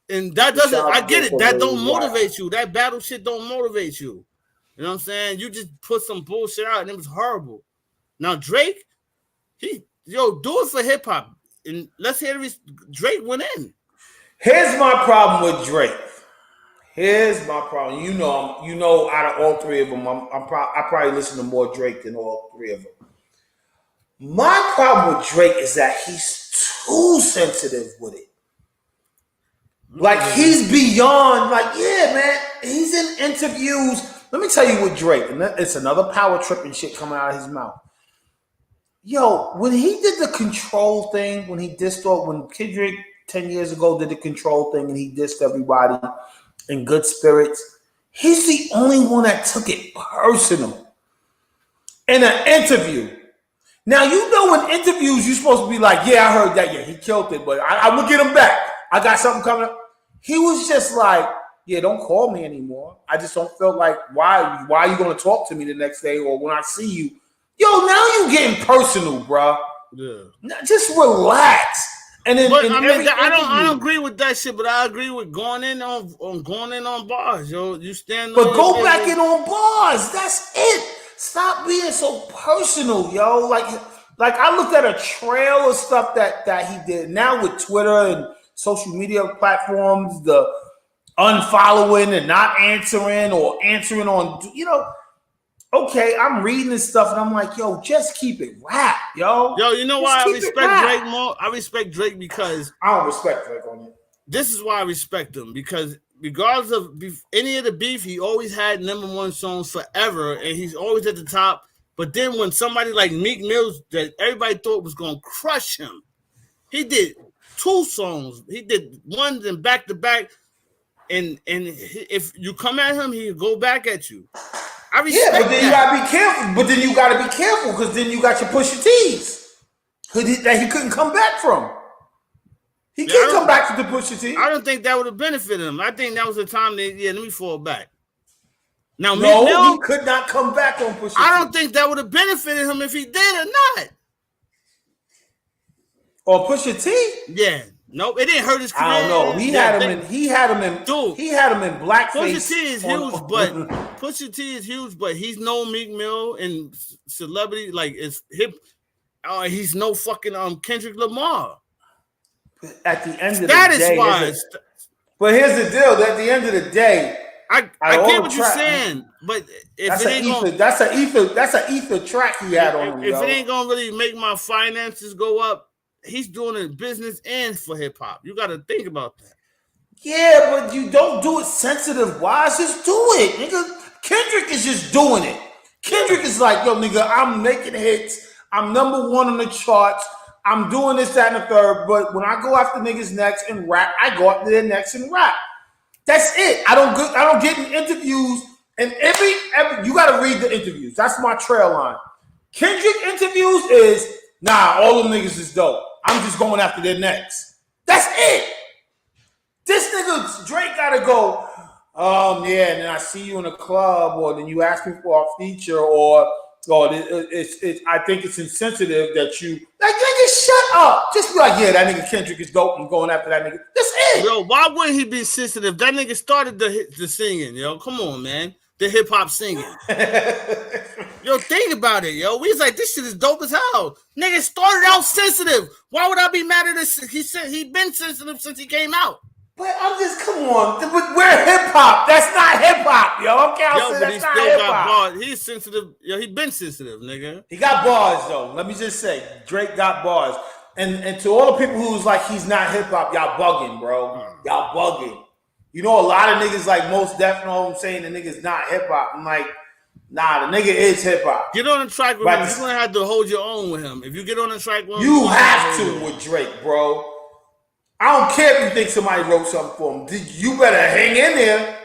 And that doesn't. I get it. That don't motivate you. That battle shit don't motivate you. You know what I'm saying? You just put some bullshit out and it was horrible. Now Drake, do it for hip hop. And let's hear Drake went in. Here's my problem with Drake. Here's my problem. You know, out of all three of them, I probably listen to more Drake than all three of them. My problem with Drake is that he's too sensitive with it. Like he's beyond, like, yeah, man. He's in interviews. Let me tell you with Drake, and it's another power tripping shit coming out of his mouth. Yo, when he did the Control thing, when Kendrick 10 years ago did the Control thing and he dissed everybody in good spirits, he's the only one that took it personal in an interview. Now, you know, in interviews, you're supposed to be like, yeah, I heard that. Yeah, he killed it, but I will get him back. I got something coming up. He was just like, yeah, don't call me anymore. I just don't feel like, why are you going to talk to me the next day or when I see you? Yo, now you getting personal, bro. Yeah. Now, just relax. And then, but I mean, I don't agree with that shit. But I agree with going in on bars, yo. You stand. But go back in on bars. That's it. Stop being so personal, yo. Like I looked at a trail of stuff that he did. Now with Twitter and social media platforms, the unfollowing and not answering or answering on, okay, I'm reading this stuff and I'm like, yo, just keep it rap, yo. Yo, you know why I respect Drake more? I respect Drake because I don't respect Drake on it. This is why I respect him, because regardless of any of the beef, he always had #1 songs forever, and he's always at the top. But then when somebody like Meek Mills that everybody thought was going to crush him, he did 2 songs. He did one then back to back, and if you come at him, he'll go back at you. I respect but then that. you gotta be careful. But then you gotta be careful because then you got your Pusha T's that he couldn't come back from. He can't come back to the Pusha T. I don't think that would have benefited him. I think that was the time that let me fall back. Now, he could not come back on Pusha T. I don't think that would have benefited him if he did or not. Or Pusha T? Yeah. Nope, it didn't hurt his career. I don't know. He had him in blackface. Pusha T is huge, but he's no Meek Mill and celebrity like it's hip. He's no fucking Kendrick Lamar. At the end of the day, but here's the deal. At the end of the day, I get what you're saying, but if that's an ether track he had on him. If it ain't gonna really make my finances go up, he's doing it in business and for hip hop. You got to think about that. Yeah, but you don't do it sensitive wise. Just do it, nigga. Kendrick is just doing it. Kendrick is like, yo, nigga, I'm making hits. I'm #1 on the charts. I'm doing this, that, and the third. But when I go after niggas next and rap, I go after their next and rap. That's it. I don't get in interviews. And every you got to read the interviews. That's my trail line. Kendrick interviews is all them niggas is dope. I'm just going after their next. That's it. This nigga Drake gotta go. And then I see you in a club, or then you ask me for a feature, or I think it's insensitive that you like, nigga, shut up. Just be like, yeah, that nigga Kendrick is dope. I'm going after that nigga. That's it. Yo, why wouldn't he be sensitive? That nigga started the singing, yo. Come on, man. The hip hop singing. Yo, think about it, yo. We was like, this shit is dope as hell. Nigga started out sensitive. Why would I be mad at this? He said he been sensitive since he came out. But I'm just, come on. We're hip hop. That's not hip hop, yo. Okay, I'll say that's not hip hop. He's sensitive. Yo, he been sensitive, nigga. He got bars, though. Let me just say, Drake got bars. And to all the people who's like, he's not hip hop, y'all bugging, bro. Y'all bugging. You know, a lot of niggas like Most Def know I'm saying the nigga's not hip hop. I'm like, nah, the nigga is hip hop. Get on the track with him. You're gonna have to hold your own with him. If you get on the track with him, you have to with Drake, bro. I don't care if you think somebody wrote something for him. You better hang in there.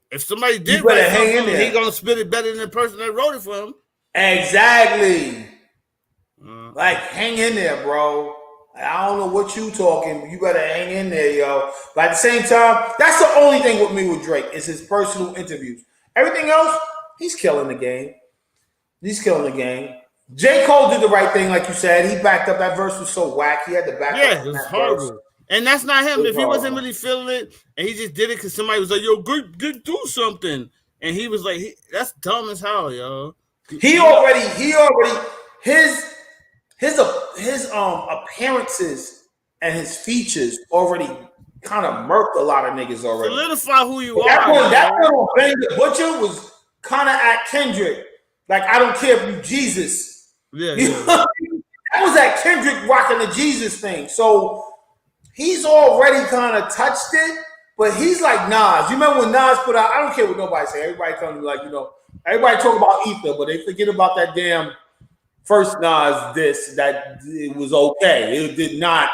If somebody did write something, he gonna spit it better than the person that wrote it for him. Exactly. Like, hang in there, bro. I don't know what you talking. You better hang in there, yo. But at the same time, that's the only thing with me with Drake is his personal interviews. Everything else, he's killing the game. He's killing the game. J. Cole did the right thing, like you said. He backed up. That verse was so whack. He had to back up. Yeah, it was horrible. And that's not him. If he wasn't really feeling it, and he just did it because somebody was like, "Yo, good, do something," and he was like, "That's dumb as hell, yo." He already his appearances and his features already kind of murked a lot of niggas already. Solidify who you are. That one on Benny Butcher was kind of at Kendrick. Like, I don't care if you Jesus. Yeah. That was at Kendrick rocking the Jesus thing. So he's already kind of touched it, but he's like Nas. You remember when Nas put out, I don't care what nobody say. Everybody telling me, like, everybody talk about Ether, but they forget about that damn first Nas diss that it was okay. It did not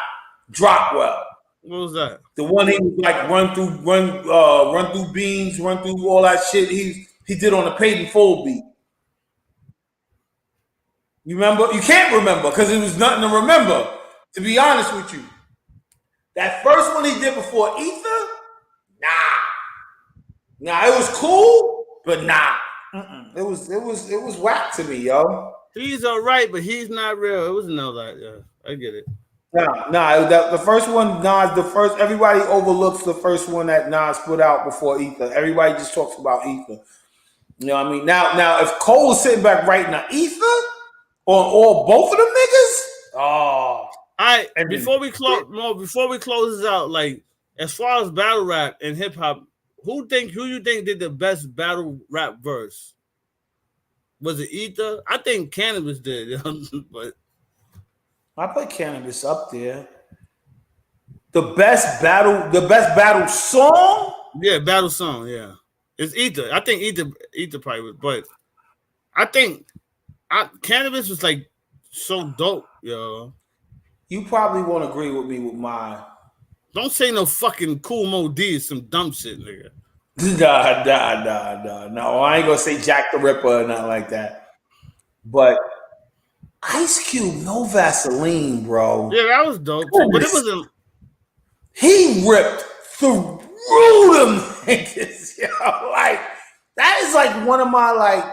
drop well. What was that? The one he was like run through beans, run through all that shit he did on the Paid in Full beat. You remember? You can't remember because it was nothing to remember, to be honest with you. That first one he did before Ether, nah, it was cool, but nah. It was whack to me, yo. He's all right, but he's not real. It was no like, yeah, I get it. The first one, Nas, everybody overlooks the first one that Nas put out before Ether. Everybody just talks about Ether. You know what I mean? Now, if Cole was sitting back writing an Ether or both of them niggas, all right. Before we close this out, like as far as battle rap and hip hop, who you think did the best battle rap verse? Was it Ether? I think Cannabis did, but I put Cannabis up there. The best battle song? Yeah, battle song, yeah. It's Ether. I think Ether probably was, but I think Cannabis was like so dope, yo. You probably won't agree with me with mine. Don't say no fucking Cool Mo D is some dumb shit, nigga. Nah. No, I ain't gonna say Jack the Ripper or nothing like that. But Ice Cube, no Vaseline, bro. Yeah, that was dope. But it wasn't. He ripped through them niggas, yo. Like that is like one of my like.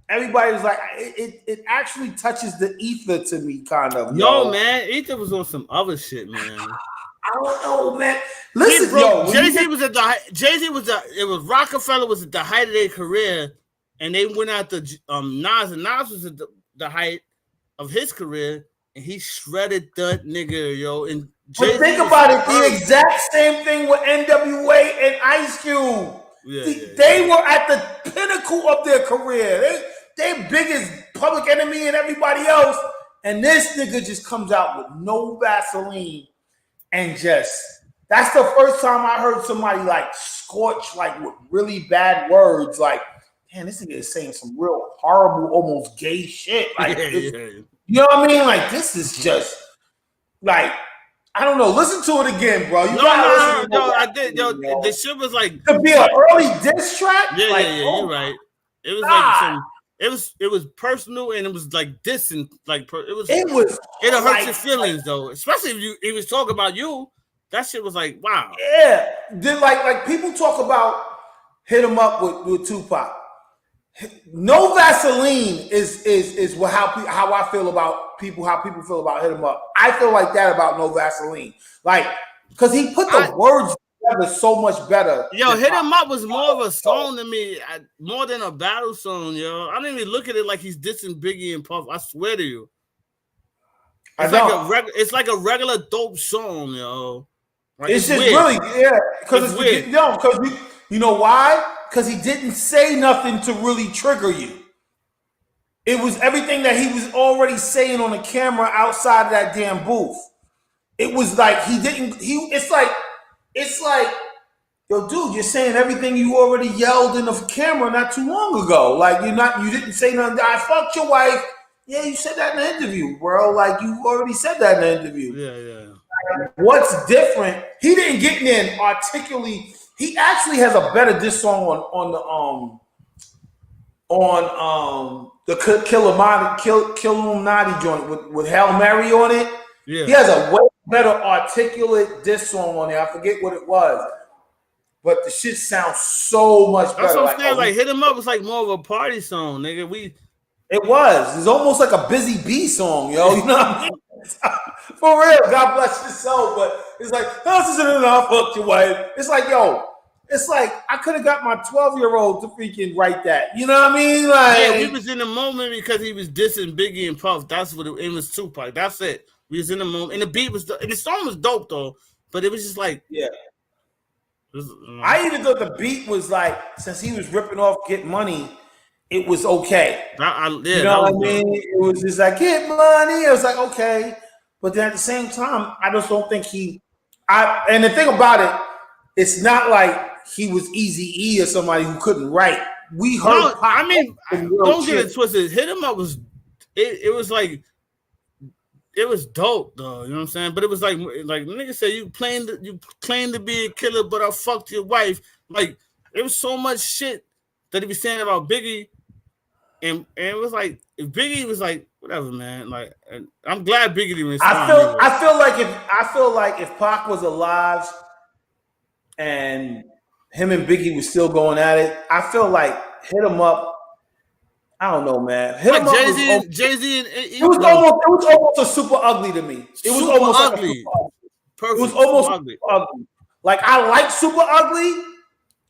Everybody was like, it actually touches the Ether to me, kind of. No, man, Ether was on some other shit, man. I don't know, man. Listen, yo, Jay-Z was at the it was Rockefeller was at the height of their career, and they went out to Nas, and Nas was at the height of his career, and he shredded that nigga, yo. And but think about it, the exact same thing with NWA and Ice Cube. They were at the pinnacle of their career. They biggest Public Enemy and everybody else, and this nigga just comes out with no Vaseline. And that's the first time I heard somebody like scorch like with really bad words. Like, man, this nigga is saying some real horrible, almost gay shit. Like, you know what I mean? Like, this is just like, I don't know. Listen to it again, bro. No, I did. Yo, the shit was like to be an early diss track. Yeah, you're right. It was like some. It was personal and it was like dissing, like it hurt your feelings though, especially if he was talking about you. That shit was like wow. Yeah, then like people talk about Hit 'Em Up with Tupac. No Vaseline is how I feel about people. How people feel about Hit 'Em Up. I feel like that about No Vaseline, like because he put the words together so much better. Yo, Hit 'Em Up was more of a song to me, more than a battle song, yo. I didn't even look at it like he's dissing Biggie and Puff. I swear to you, it's like a regular dope song, yo. Like, it's just weird. Really, because it's weird. Because you know why? Because he didn't say nothing to really trigger you. It was everything that he was already saying on the camera outside of that damn booth. It was like it's like, yo, dude, you're saying everything you already yelled in the camera not too long ago. Like you didn't say nothing. I fucked your wife. Yeah, you said that in the interview, bro. Like you already said that in the interview. Yeah. What's different? He didn't get in there and articulate. He actually has a better diss song on the Killuminati joint with Hail Mary on it. Yeah. He has a way better articulate diss song on there. I forget what it was, but the shit sounds so much better. That's what I'm saying. Like Hit 'Em Up was like more of a party song, nigga. It was. It's almost like a Busy Bee song, yo. You know what I mean? For real, God bless your soul. But it's like, this isn't enough. Fuck your wife. It's like, yo, it's like I could have got my 12-year-old to freaking write that. You know what I mean? Like, yeah, we was in the moment because he was dissing Biggie and Puff. That's what it was. Tupac. That's it. We was in the moment, and the beat was, and the song was dope though. But it was just like, yeah. I even thought the beat was like, since he was ripping off Get Money, it was okay. You know what I mean? It was just like, Get Money. It was like, okay. But then at the same time, I just don't think and the thing about it, it's not like he was Eazy-E or somebody who couldn't write. We heard. Don't get it twisted. Hit 'Em Up was, it was like, it was dope though. You know what I'm saying? But it was like nigga said, you claim to be a killer, but I fucked your wife. Like, it was so much shit that he was saying about Biggie. And it was like, if Biggie was like, whatever, man. Like, I'm glad Biggie didn't respond. I feel like if Pac was alive and him and Biggie was still going at it, I feel like Hit 'Em Up. I don't know, man. Hit Like 'em up Jay-Z and it was almost a super ugly to me. It was almost ugly. Like a super ugly. Perfect. It was almost super ugly. Super ugly. Like I like super ugly,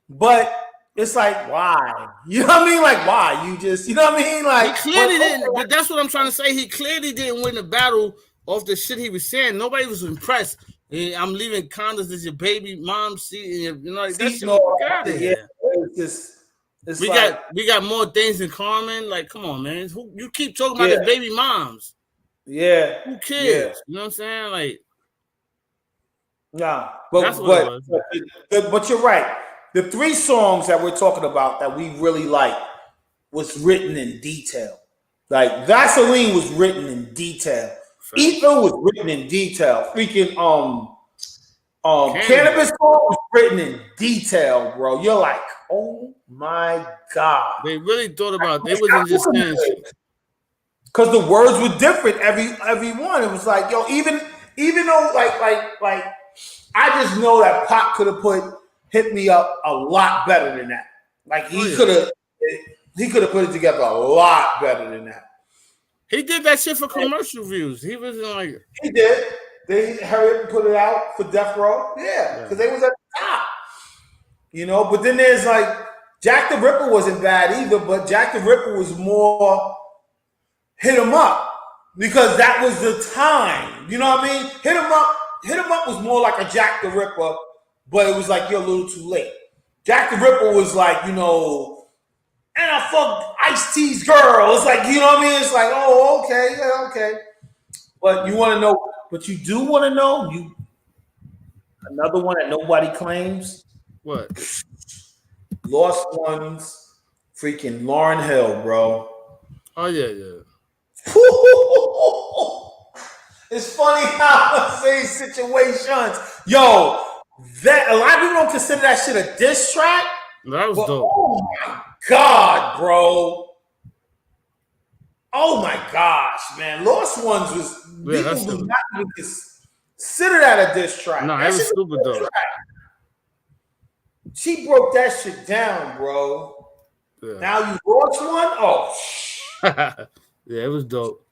but it's like why? You know what I mean? Like why? You just you know what I mean? Like he clearly didn't. But that's what I'm trying to say. He clearly didn't win the battle off the shit he was saying. Nobody was impressed. I'm leaving condoms as your baby mom seat. You know, like that shit. Get out of here. It's we got more things in common. Like, come on, man. You keep talking about his baby moms. Yeah. Who cares? Yeah. You know what I'm saying? Like, nah. But you're right. The 3 songs that we're talking about that we really like was written in detail. Like Vaseline was written in detail. Ether was written in detail. Freaking Cannabis song was written in detail, bro. You're like, oh my God. They really thought about it. It wasn't just saying shit. Because the words were different every one. It was like, yo, even though like I just know that Pop could have hit me up a lot better than that. Like he could have put it together a lot better than that. He did that shit for commercial views. He wasn't like he did. They hurried and put it out for Death Row. Yeah, because they was at the top. You know, but then there's like Jack the Ripper wasn't bad either, but Jack the Ripper was more hit 'em up because that was the time. You know what I mean? Hit 'em up was more like a Jack the Ripper, but it was like you're a little too late. Jack the Ripper was like, you know, and I fucked Ice-T's girl. It's like, you know what I mean? It's like, oh, okay, yeah, okay. But you want to know, but you do want to know, another one that nobody claims. What? Lost Ones, freaking Lauryn Hill, bro. Oh yeah. It's funny how I say situations. Yo, that a lot of people don't consider that shit a diss track. That was dope. Oh my God, bro. Oh my gosh, man. Lost Ones was people do not even consider that a diss track. No, that was super dope. Track. She broke that shit down, bro. Yeah. Now you lost one? Oh, yeah, it was dope.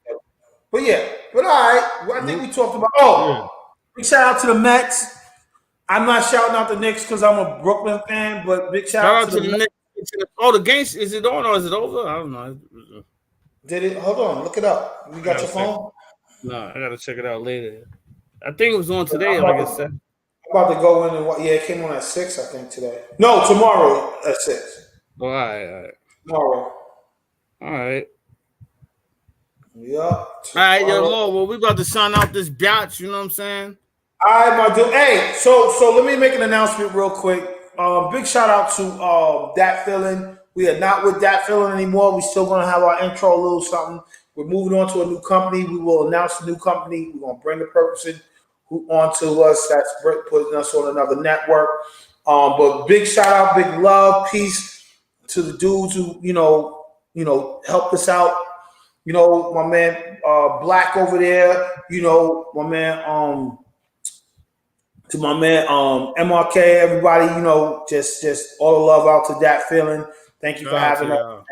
But all right. Well, I think we talked about. Big shout out to the Mets. I'm not shouting out the Knicks because I'm a Brooklyn fan, but big shout out to the Mets. Oh, the game, is it on or is it over? I don't know. Did it? Hold on, look it up. You got your phone? No, I gotta check it out later. I think it was on today, like I said. I'm about to go in and it came on at 6, I think, today. No, tomorrow at 6. Oh, all right. Tomorrow. All right. Yeah. All right, yo, Mo. Well, we about to sign out this biatch, you know what I'm saying? All right, my dude. Hey, so let me make an announcement real quick. Big shout out to Dat Feeling. We are not with Dat Feeling anymore. We're still going to have our intro, a little something. We're moving on to a new company. We will announce the new company. We're going to bring the person onto us. That's putting us on another network. But big shout out, big love, peace to the dudes who, you know, helped us out. You know, my man Black over there, you know, my man to my man MRK, everybody, you know, just all the love out to Dat Feeling. Thank you for having us.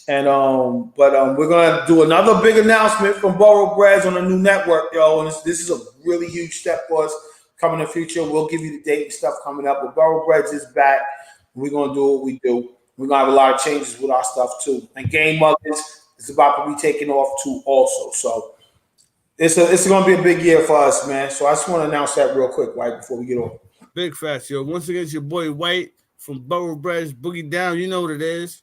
But we're gonna do another big announcement from Borough Breads on a new network, yo. And this is a really huge step for us coming in the future. We'll give you the date and stuff coming up. But Borough Breads is back. We're gonna do what we do. We're gonna have a lot of changes with our stuff too. And Game Mothers is about to be taken off too, also. So it's gonna be a big year for us, man. So I just want to announce that real quick, right before we get on. Big facts, yo. Once again, it's your boy White from Borough Breads, Boogie Down. You know what it is.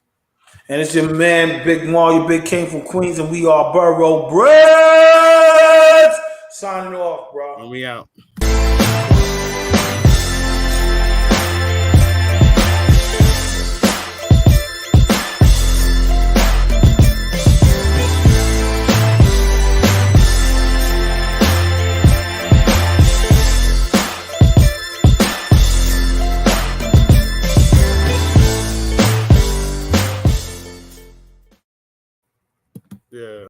And it's your man, Big Mar, your Big King from Queens, and we are Borough Breads. Signing off, bro. And we out. Yeah.